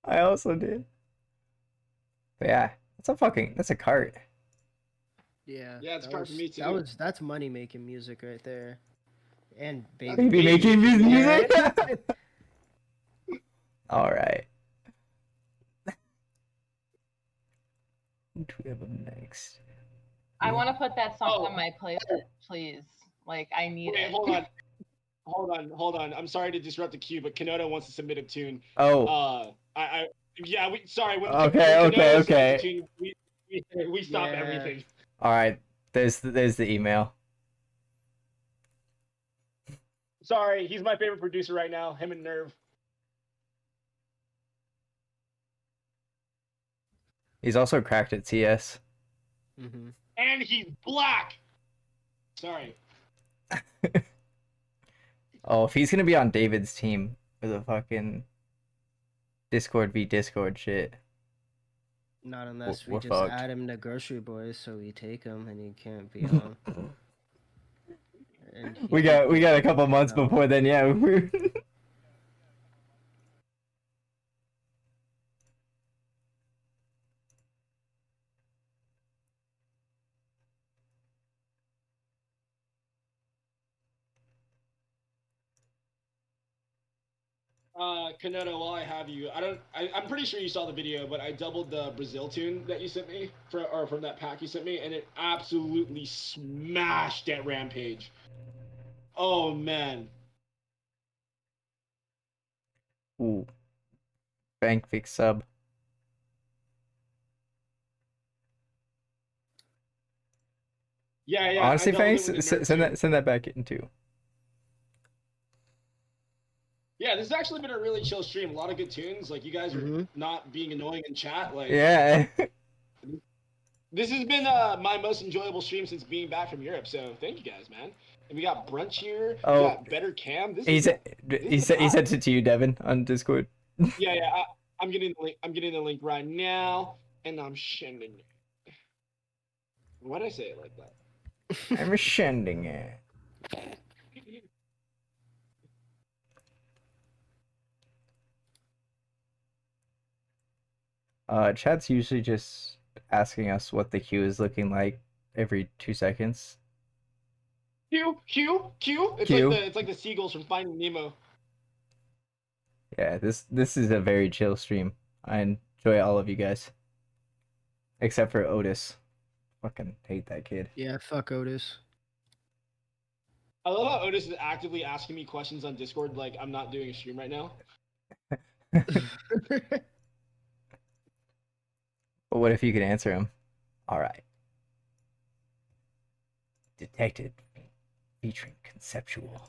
I also did. But yeah, that's a cart. Yeah. Yeah, it's that hard for was- me too. That's money making music right there, and baby. Baby making Yeah. music. All right. Who do we have up next? I want to put that song Oh. on my playlist, please. Like, I need Wait, it. hold on. I'm sorry to disrupt the queue, but Kanoto wants to submit a tune. Oh. Sorry. When Okay, Kanoto okay, submits a tune, we stop Yeah. everything. All right. There's the email. Sorry, he's my favorite producer right now. Him and Nerve. He's also cracked at CS. Mm-hmm. And he's black. Sorry. Oh, if he's gonna be on David's team for the fucking Discord v Discord shit. Not unless we we're just fucked. add him to GroceryBoiz, so we take him and he can't be on. And he We can't got a couple be months on. before then. Yeah. Kanoto, while I have you, I'm pretty sure you saw the video, but I doubled the Brazil tune that you sent me from that pack you sent me, and it absolutely smashed at Rampage. Oh man. Ooh. Bank fix sub. Yeah. Honestly, I doubled thanks. it with the nerd tune. Send that back in too. Yeah, this has actually been a really chill stream. A lot of good tunes. Like you guys are not being annoying in chat. Like Yeah. this has been my most enjoyable stream since being back from Europe. So thank you guys, man. And we got Brunch here. Oh. We got Better Cam. He sent it to you, Devin, on Discord. Yeah. I'm getting the link. I'm getting the link right now, and I'm sending it. Why did I say it like that? I'm sending it. Chat's usually just asking us what the queue is looking like every 2 seconds. Q. Q. It's like the seagulls from Finding Nemo. Yeah, this is a very chill stream. I enjoy all of you guys. Except for Otis. Fucking hate that kid. Yeah, fuck Otis. I love how Otis is actively asking me questions on Discord like I'm not doing a stream right now. But what if you could answer him? Alright. Detected. Featuring conceptual.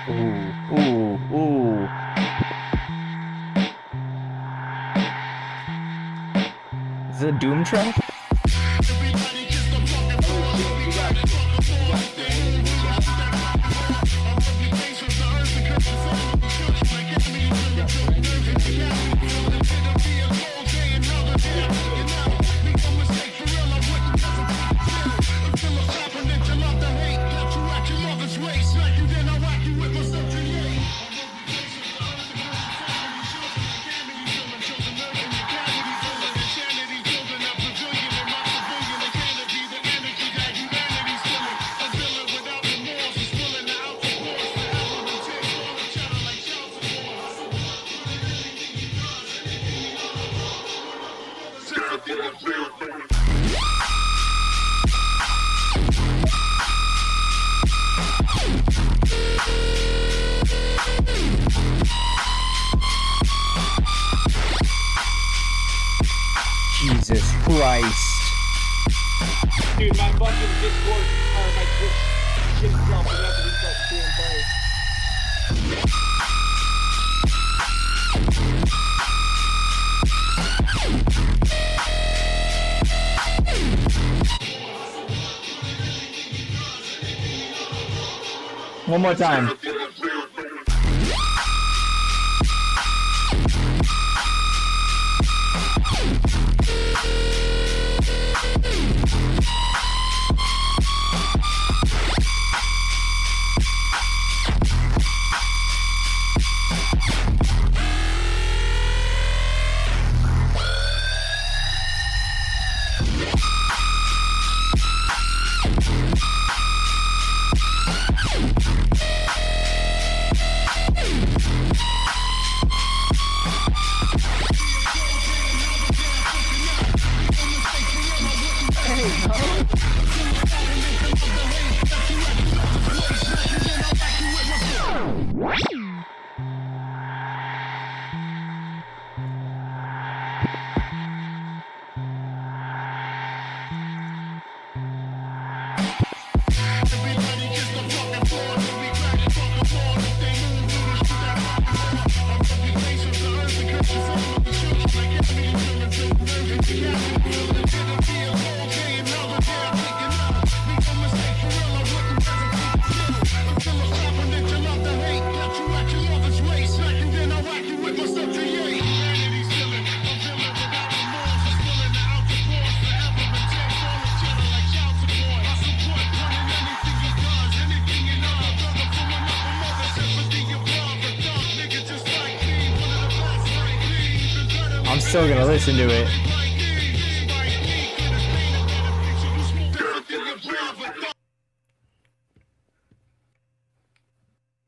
Ooh. Is it a Doom track? Jesus Christ. Dude, my fucking Discord or my Twitch shit itself is about to restart stream first. One more time. still gonna listen to it.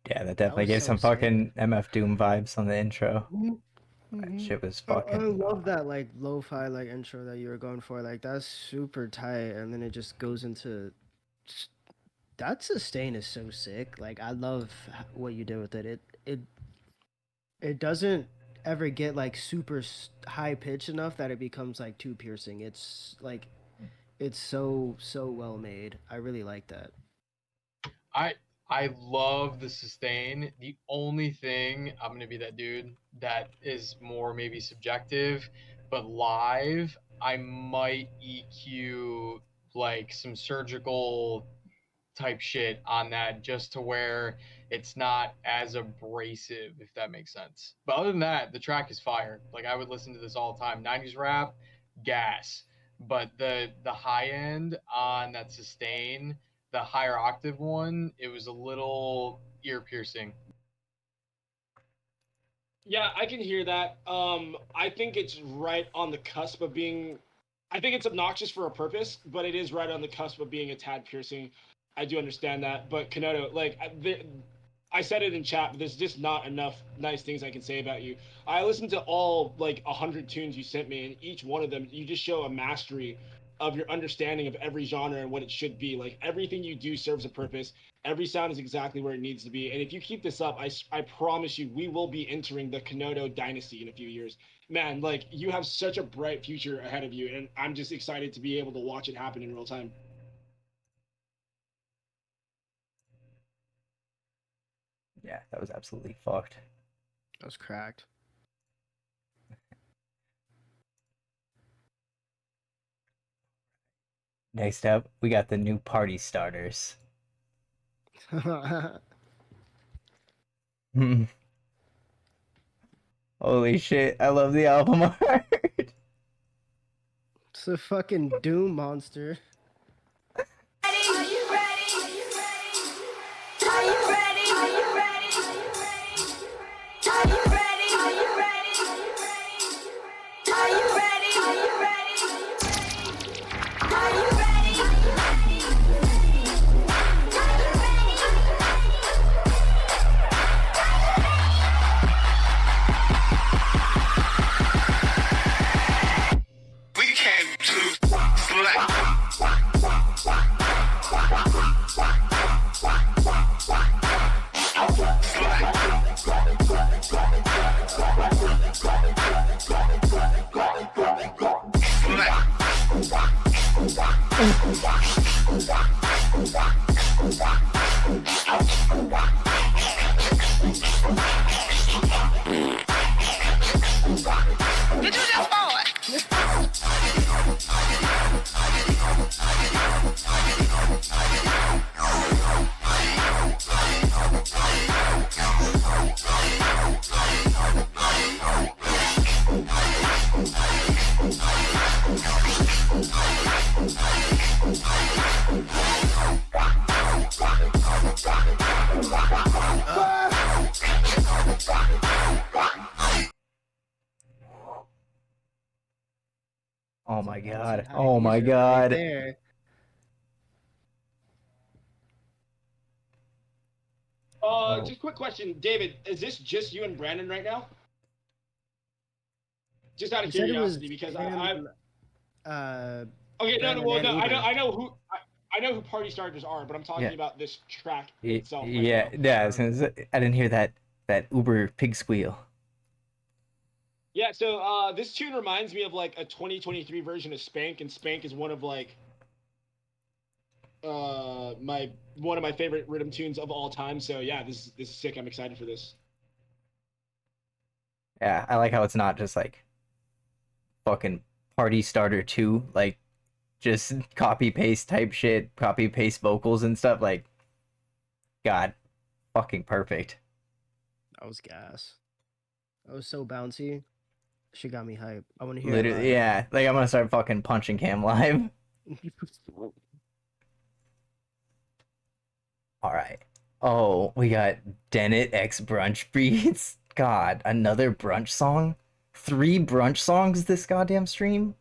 Yeah, that definitely was gave so some sick. fucking MF Doom vibes on the intro. That Mhm. shit was I fucking. love that like lo-fi like intro that you were going for. Like that's super tight, and then it just goes into that sustain is so sick. Like I love what you did with it. It doesn't ever get like super high pitch enough that it becomes like too piercing. It's like it's so well made. I really like that. I love the sustain. The only thing, I'm gonna be that dude that is more maybe subjective, but live I might EQ like some surgical type shit on that just to where it's not as abrasive, if that makes sense. But other than that, the track is fire. Like I would listen to this all the time. 90s rap, gas. But the high end on that sustain, the higher octave one, it was a little ear piercing. Yeah, I can hear that. I think it's right on the cusp of being. I think it's obnoxious for a purpose, but it is right on the cusp of being a tad piercing. I do understand that, but Kanoto, like, I said it in chat, but there's just not enough nice things I can say about you. I listened to all like 100 tunes you sent me, and each one of them, you just show a mastery of your understanding of every genre and what it should be. Like everything you do serves a purpose. Every sound is exactly where it needs to be. And if you keep this up, I promise you, we will be entering the Kanoto dynasty in a few years. Man, like you have such a bright future ahead of you, and I'm just excited to be able to watch it happen in real time. Yeah, that was absolutely fucked. That was cracked. Next up, we got the new party starters. Holy shit, I love the album art. It's a fucking doom monster. We came to select. Did you just fall? Oh my god. High Oh my user right god. there. Just a quick question, David. Is this just you and Brandon right now? Just out of You said it was curiosity, because him, I okay, no, Brandon well, and no, Uber. I know who party starters are, but I'm talking Yeah. about this track Y- itself. Right Yeah, now. yeah. I didn't hear that Uber pig squeal. Yeah, so this tune reminds me of like a 2023 version of Spank, and Spank is one of like one of my favorite rhythm tunes of all time. So yeah, this is sick. I'm excited for this. Yeah, I like how it's not just like fucking party starter 2, like just copy paste type shit, copy paste vocals and stuff. Like, God, fucking perfect. That was gas. That was so bouncy. She got me hype. I want to hear it Literally, live. yeah. Like I'm gonna start fucking punching Cam live. All right. Oh, we got Dennett X Brunchbeatz. God, another brunch song. 3 brunch songs this goddamn stream?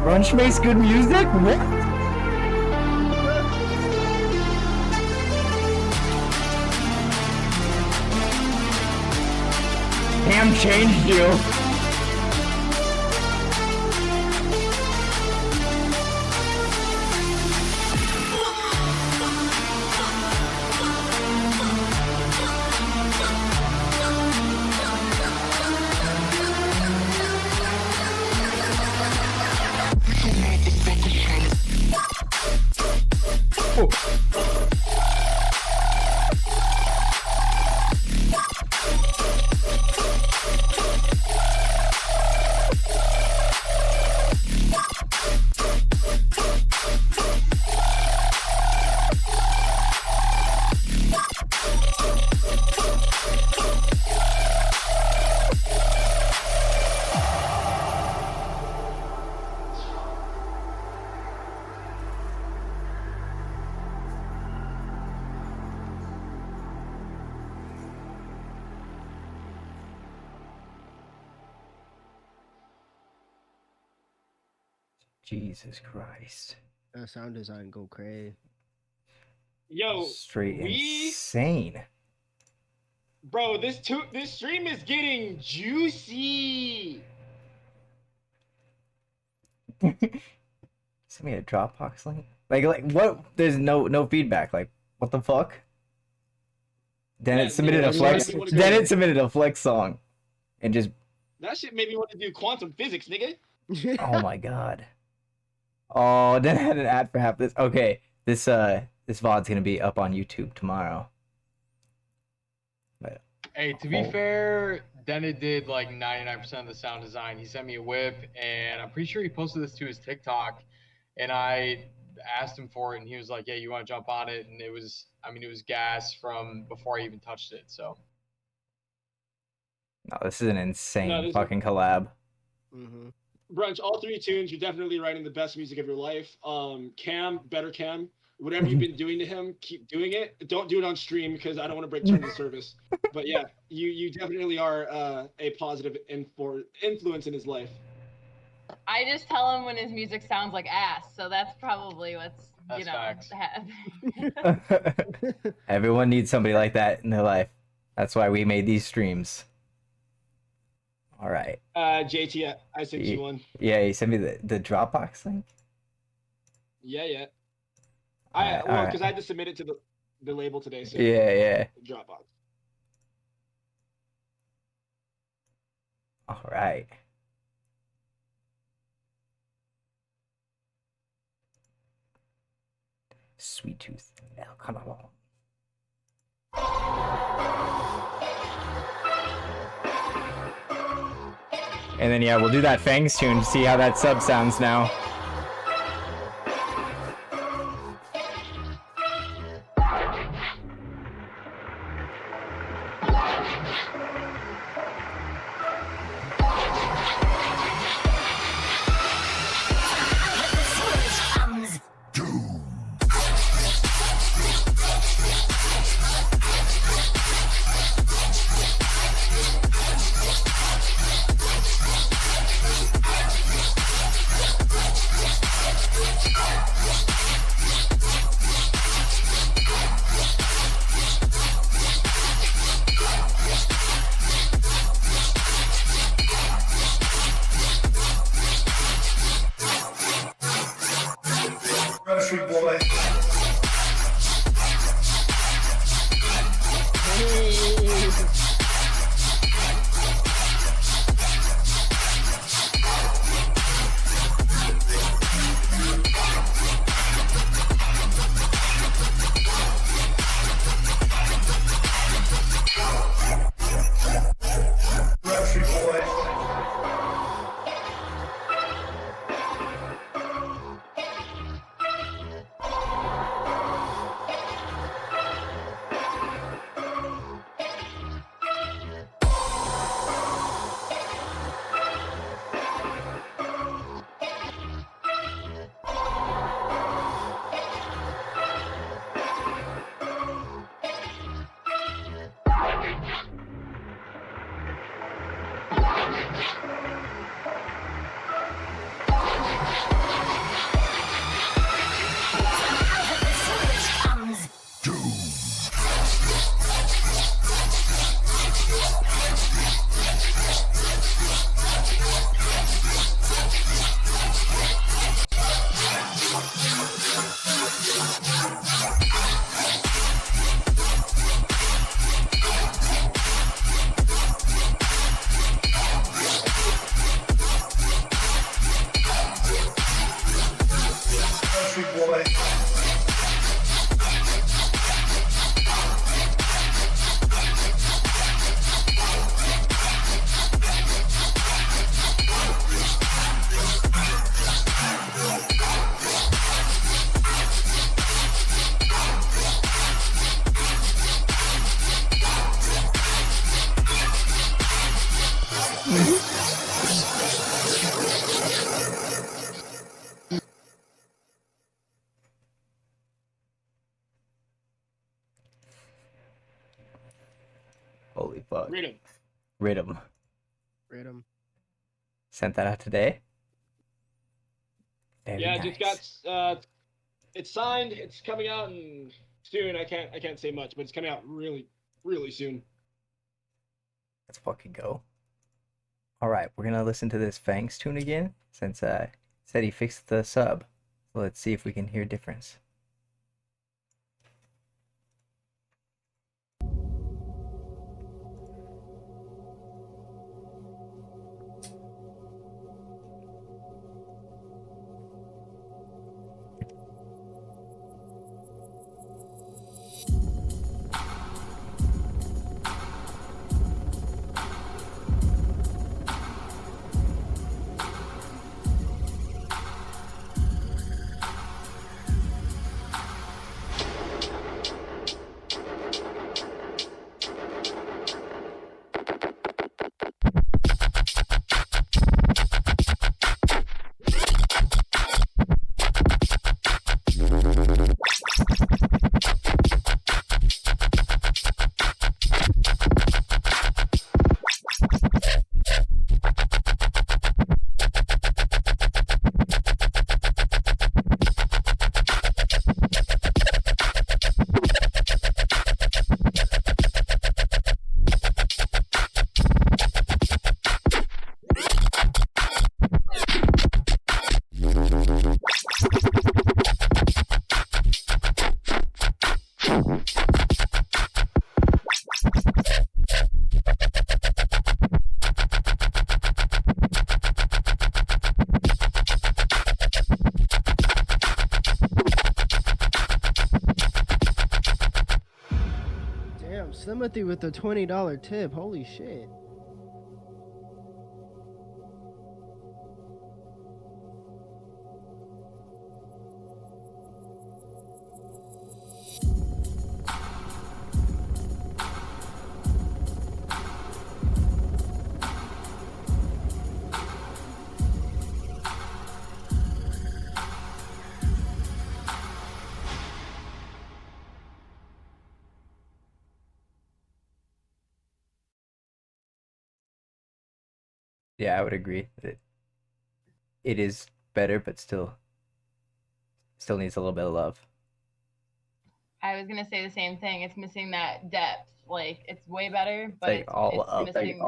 Brunch makes good music? What? Cam changed you. Jesus Christ. That sound design go crazy. Yo, Straight insane. Bro, this stream is getting juicy. Send me a Dropbox link. Like what? There's no feedback. Like what the fuck? Then it submitted a flex. Then it submitted a flex song, and just. That shit made me want to do quantum physics, nigga. Oh my god. Oh, then I had an ad for half this. Okay, this VOD's gonna be up on YouTube tomorrow. But, hey, to be fair, Dennett did like 99% of the sound design. He sent me a whip, and I'm pretty sure he posted this to his TikTok. And I asked him for it, and he was like, "Yeah, you want to jump on it?" And it was gas from before I even touched it. So. No, this is an insane fucking collab. Mm-hmm. Brunch, all 3 tunes, you're definitely writing the best music of your life. Cam, whatever you've been doing to him, keep doing it. Don't do it on stream because I don't want to break terms of service. But yeah, you definitely are a positive influence in his life. I just tell him when his music sounds like ass, so that's probably what's facts. happening. Everyone needs somebody like that in their life. That's why we made these streams. All right. JT, I sent you one. Yeah, you sent me the Dropbox link. Yeah. Because I had to submit it to the label today. So yeah. Dropbox. All right. Sweet Tooth. El Canalon. And then yeah, we'll do that Fangs tune to see how that sub sounds now. GroceryBoiz. Holy fuck. Rhythm. Rhythm. Rhythm. Sent that out today. Very Yeah, nice. just got it's signed. It's coming out soon. I can't say much, but it's coming out really, really soon. Let's fucking go. Alright, we're gonna listen to this Fangs tune again, since he said he fixed the sub. So let's see if we can hear a difference. Timothy with the $20 tip. Holy shit. Yeah, I would agree that it is better, but still needs a little bit of love. I was gonna say the same thing. It's missing that depth. Like it's way better, but like all it's up. missing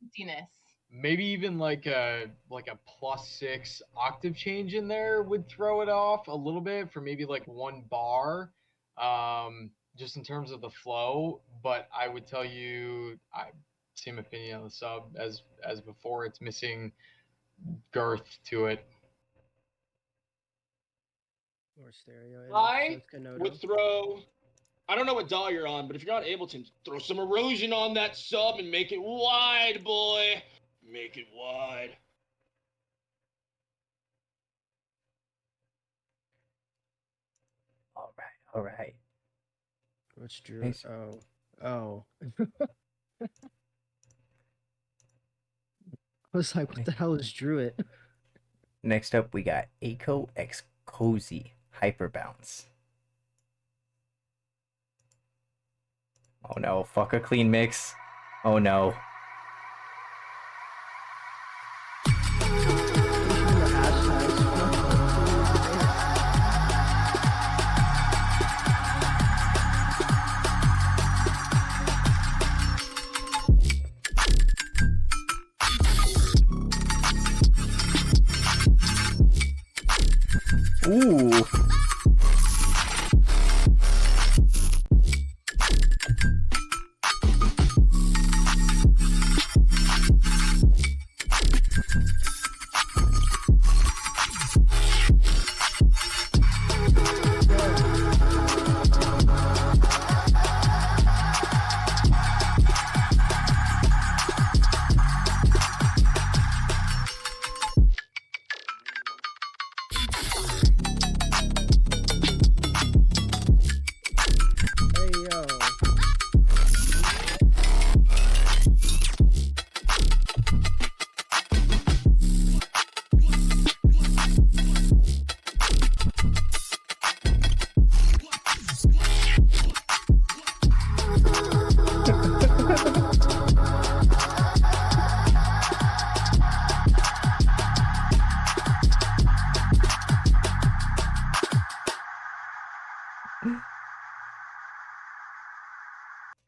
emptiness. Maybe even like a +6 octave change in there would throw it off a little bit for maybe like 1 bar, just in terms of the flow. But I would tell you, same opinion on the sub as before. It's missing girth to it. More stereo. I would throw. I don't know what DAW you're on, but if you're on Ableton, throw some erosion on that sub and make it wide, boy. Make it wide. All right. What's Drew? Nice. Oh. I was like, what the hell is Druid? Next up, we got Aco X Cozy Hyper Bounce. Oh no, fuck a clean mix. Oh no. Ooh.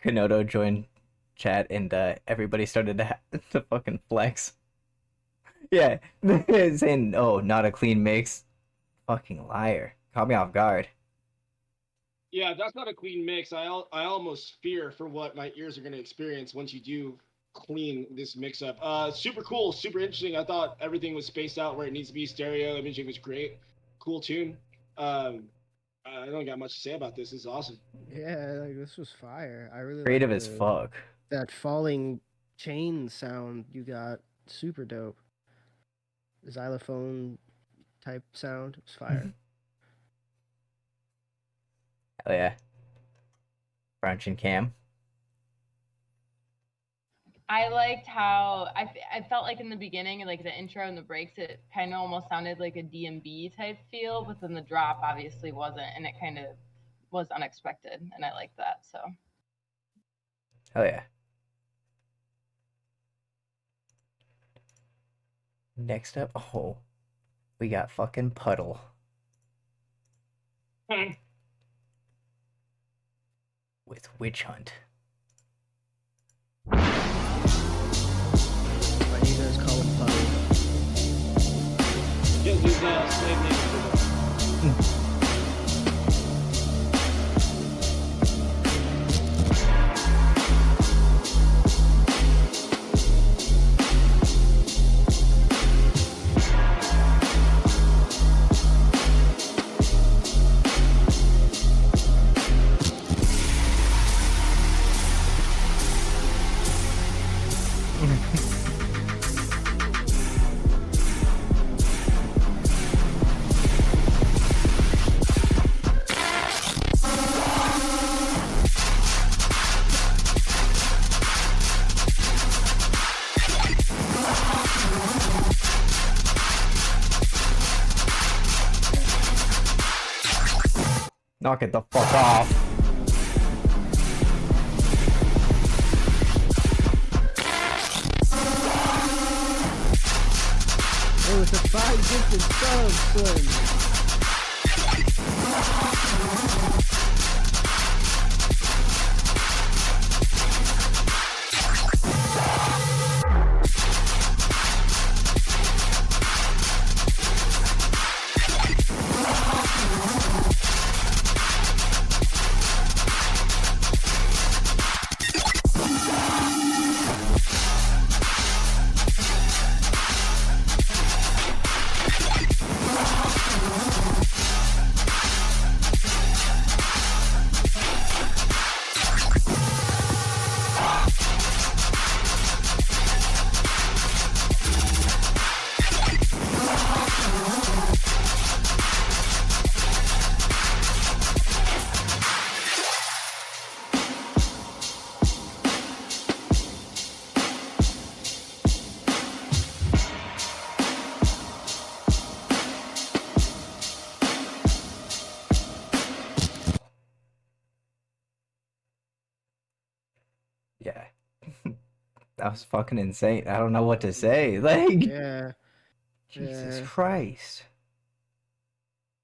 Kanoto joined chat and everybody started to fucking flex. Yeah, saying, oh, not a clean mix. Fucking liar. Caught me off guard. Yeah, that's not a clean mix. I almost fear for what my ears are going to experience once you do clean this mix up. Super cool, super interesting. I thought everything was spaced out where it needs to be. Stereo imaging was great. Cool tune. I don't got much to say about this. This is awesome. Yeah, like this was fire. I really creative liked as fuck. That falling chain sound you got, super dope. Xylophone type sound, it was fire. Hell yeah. Brunch and Cam. I liked how I felt like in the beginning, like the intro and the breaks, it kind of almost sounded like a D&B type feel, but then the drop obviously wasn't, and it kind of was unexpected, and I liked that. So. Hell yeah. Next up, oh, we got fucking Puddle. With Witch Hunt. Why do you guys call him Puddle? Because he's a slave name for the... Knock it the fuck off. It was a 5 different songs, son. Yeah. That was fucking insane. I don't know what to say. Like, Yeah. Jesus Yeah. Christ.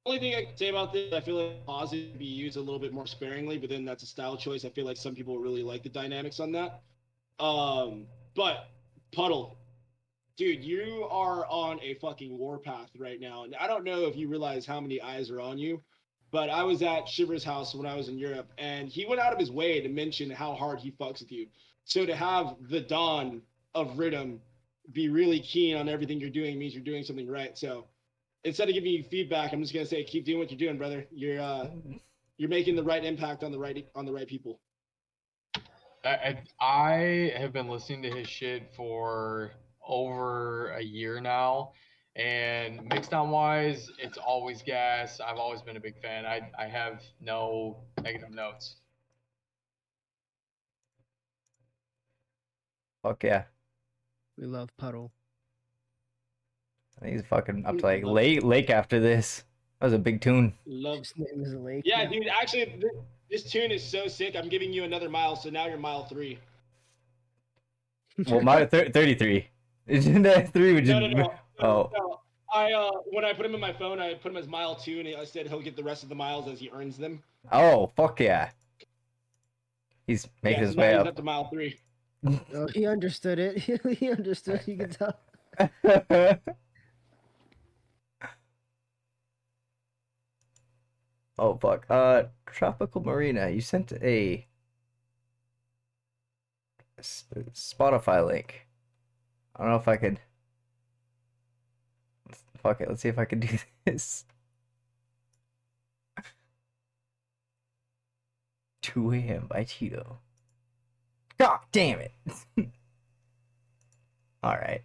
Only thing I can say about this, I feel like positive can be used a little bit more sparingly, but then that's a style choice. I feel like some people really like the dynamics on that. But Puddle, dude, you are on a fucking warpath right now, and I don't know if you realize how many eyes are on you. But I was at Shiver's house when I was in Europe, and he went out of his way to mention how hard he fucks with you. So to have the Don of Rhythm be really keen on everything you're doing means you're doing something right. So instead of giving you feedback, I'm just gonna say keep doing what you're doing, brother. You're making the right impact on the right people. I have been listening to his shit for over a year now, and mixdown wise, it's always gas. I've always been a big fan. I have no negative notes. Fuck yeah. We love Puddle. I think he's fucking up to like Lake after this. That was a big tune. Love. His name is Lake. Yeah, dude. Actually, this tune is so sick. I'm giving you another mile, so now you're mile 3. Well, my 33. Isn't that 3? Would you... No. Oh. When I put him in my phone, I put him as mile 2, and I said he'll get the rest of the miles as he earns them. Oh, fuck yeah. He's making his way he's up. up to mile 3. Oh, he understood it. He understood. You can tell. Oh fuck. Tropical Marina, you sent a Spotify link. I don't know if I could. Fuck it. Let's see if I can do this. 2 a.m. by Tito. God damn it. All right.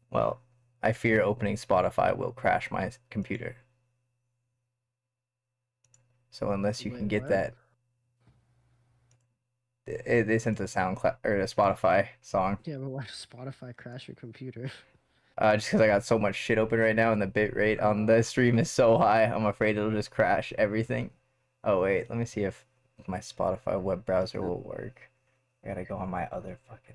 Well, I fear opening Spotify will crash my computer. So unless you can get what? that, they sent a SoundCloud or a Spotify song. Yeah, but why does Spotify crash your computer? Just because I got so much shit open right now and the bit rate on the stream is so high, I'm afraid it'll just crash everything. Oh wait, let me see if my Spotify web browser will work. I gotta go on my other fucking.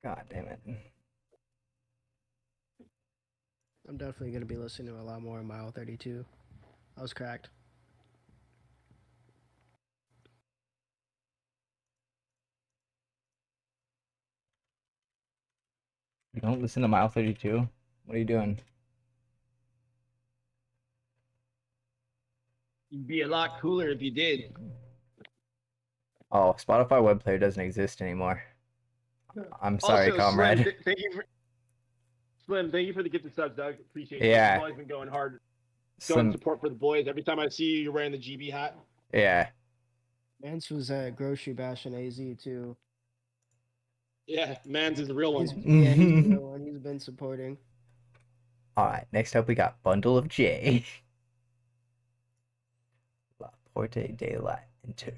God damn it. I'm definitely gonna be listening to a lot more Mile 32. I was cracked. You don't listen to Mile 32? What are you doing? You'd be a lot cooler if you did. Oh, Spotify web player doesn't exist anymore. I'm sorry, Also, comrade. Slim, thank you for the gift of subs, Doug. Appreciate it. Yeah. You've always been going hard. Slim, Support for the boys. Every time I see you, you're wearing the GB hat. yeah. Mance was at Grocery Bash in AZ too. Yeah, Mans is the real one. He's the real one. He's been supporting. All right, next up we got Bundle of J. Forte de la Inter.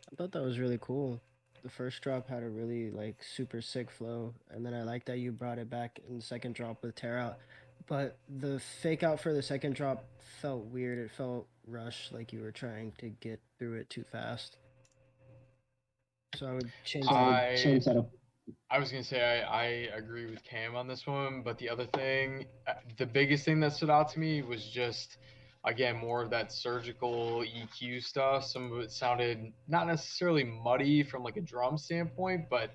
I thought that was really cool. The first drop had a really like super sick flow, and then I like that you brought it back in the second drop with Tear Out. But the fake out for the second drop felt weird. It felt rushed, like you were trying to get through it too fast. So I would change that up. I was gonna say I agree with Cam on this one, but the other thing, the biggest thing that stood out to me was just, again, more of that surgical EQ stuff. Some of it sounded not necessarily muddy from like a drum standpoint, but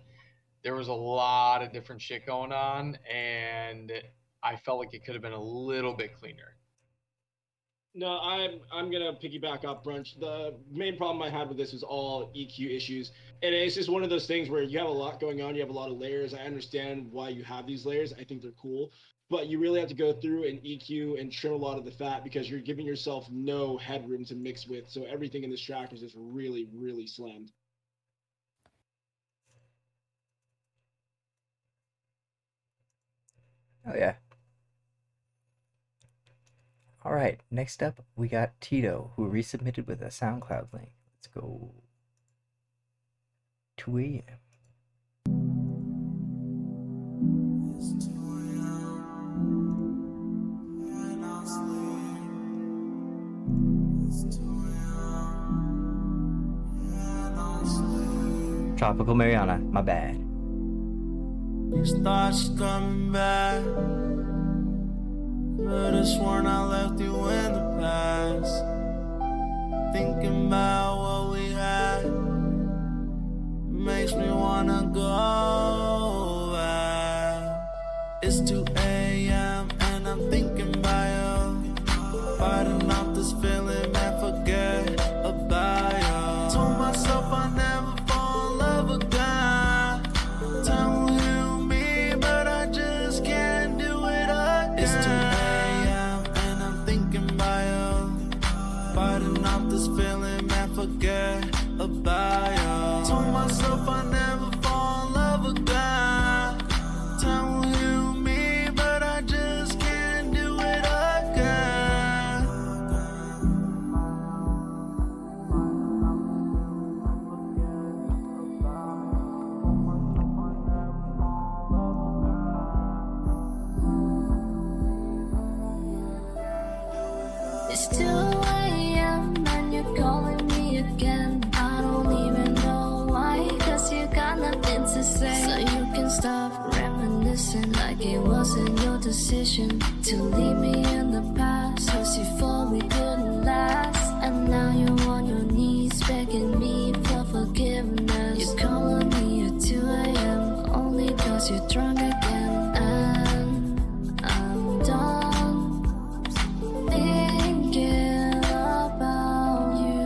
there was a lot of different shit going on, and I felt like it could have been a little bit cleaner. No, I'm gonna piggyback off Brunch. The main problem I had with this is all EQ issues, and it's just one of those things where you have a lot going on. You have a lot of layers. I understand why you have these layers. I think they're cool, but you really have to go through and EQ and trim a lot of the fat because you're giving yourself no headroom to mix with. So everything in this track is just really, really slammed. Oh yeah. All right, next up we got Tito, who resubmitted with a SoundCloud link. Let's go. 2 a.m. Tropical Mariana, my bad. These thoughts coming back. Could've sworn I left you in the past. Thinking about what we had makes me wanna go back. It's 2 a.m. and I'm thinking about you. Fighting off this feeling and forget about you. Told myself I never fall in love. decision to leave me in the past. Cause you thought we couldn't last. And now you're on your knees begging me for forgiveness. You're calling me at 2 a.m. only cause you're drunk again. And I'm done thinking about you.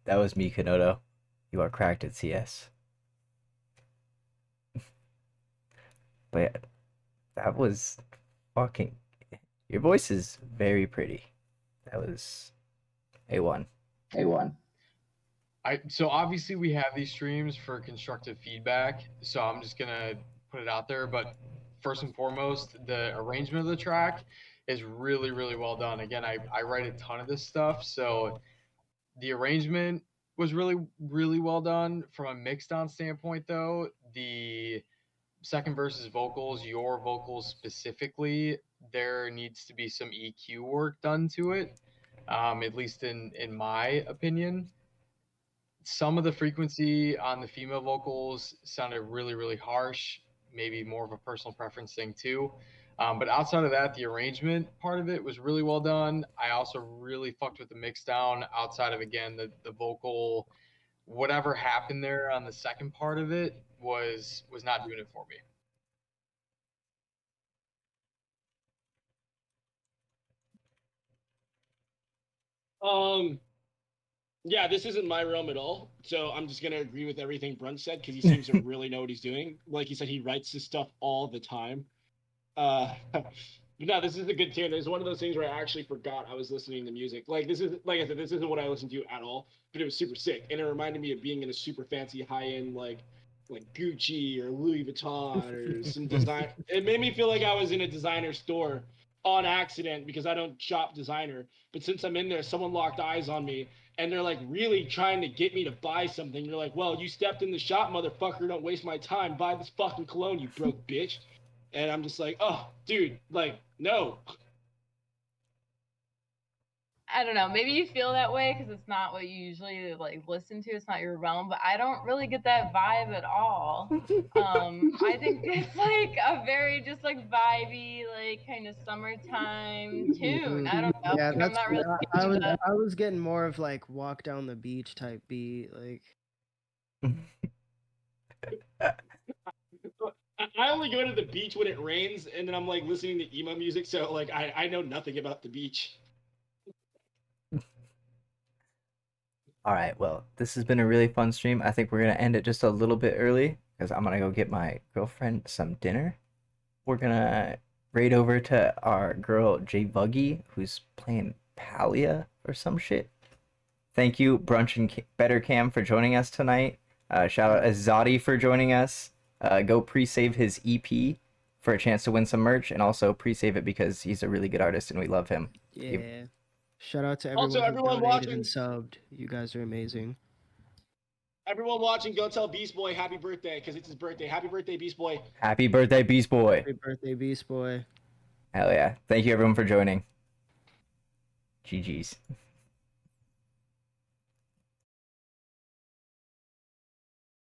That was me, Kanoto. You are cracked at CS. But yeah, that was fucking. Your voice is very pretty. That was A1. A1. So obviously we have these streams for constructive feedback, so I'm just gonna put it out there. But first and foremost, the arrangement of the track is really, really well done. Again, I write a ton of this stuff, so the arrangement was really, really well done. From a mixed down standpoint, though, the second verse's vocals, your vocals specifically, there needs to be some EQ work done to it, at least in my opinion. Some of the frequency on the female vocals sounded really, really harsh, maybe more of a personal preference thing too. But outside of that, the arrangement part of it was really well done. I also really fucked with the mix down outside of, again, the vocal, whatever happened there on the second part of it was not doing it for me. Yeah, this isn't my realm at all, so I'm just gonna agree with everything Brunch said because he seems to really know what he's doing. Like he said, he writes this stuff all the time. But no, this is a good tune. It's one of those things where I actually forgot I was listening to music. Like this is, like I said, this isn't what I listen to at all, but it was super sick, and it reminded me of being in a super fancy, high-end like Gucci or Louis Vuitton or some design. It made me feel like I was in a designer store on accident because I don't shop designer. But since I'm in there, someone locked eyes on me and they're like really trying to get me to buy something. You're like, well, you stepped in the shop, motherfucker. Don't waste my time. Buy this fucking cologne, you broke bitch. And I'm just like, oh, dude, like, no. I don't know. Maybe you feel that way because it's not what you usually like listen to. It's not your realm, but I don't really get that vibe at all. I think it's like a very just like vibey, like kind of summertime tune. I don't know. Yeah, Like, I'm that's. not really I into was that. I was getting more of like walk down the beach type beat, like. I only go to the beach when it rains, and then I'm like listening to emo music, so like I know nothing about the beach. All right, well, this has been a really fun stream. I think we're going to end it just a little bit early because I'm going to go get my girlfriend some dinner. We're going to raid over to our girl, J Buggy, who's playing Palia or some shit. Thank you, Brunch and Better Cam, for joining us tonight. Shout out Izadi for joining us. Go pre-save his EP for a chance to win some merch, and also pre-save it because he's a really good artist and we love him. Yeah. Shout out to everyone Also, who everyone donated watching- and subbed. You guys are amazing. Everyone watching, go tell Beast Boy happy birthday because it's his birthday. Happy birthday, Beast Boy. Happy birthday, Beast Boy. Happy birthday, Beast Boy. Hell yeah. Thank you, everyone, for joining. GG's.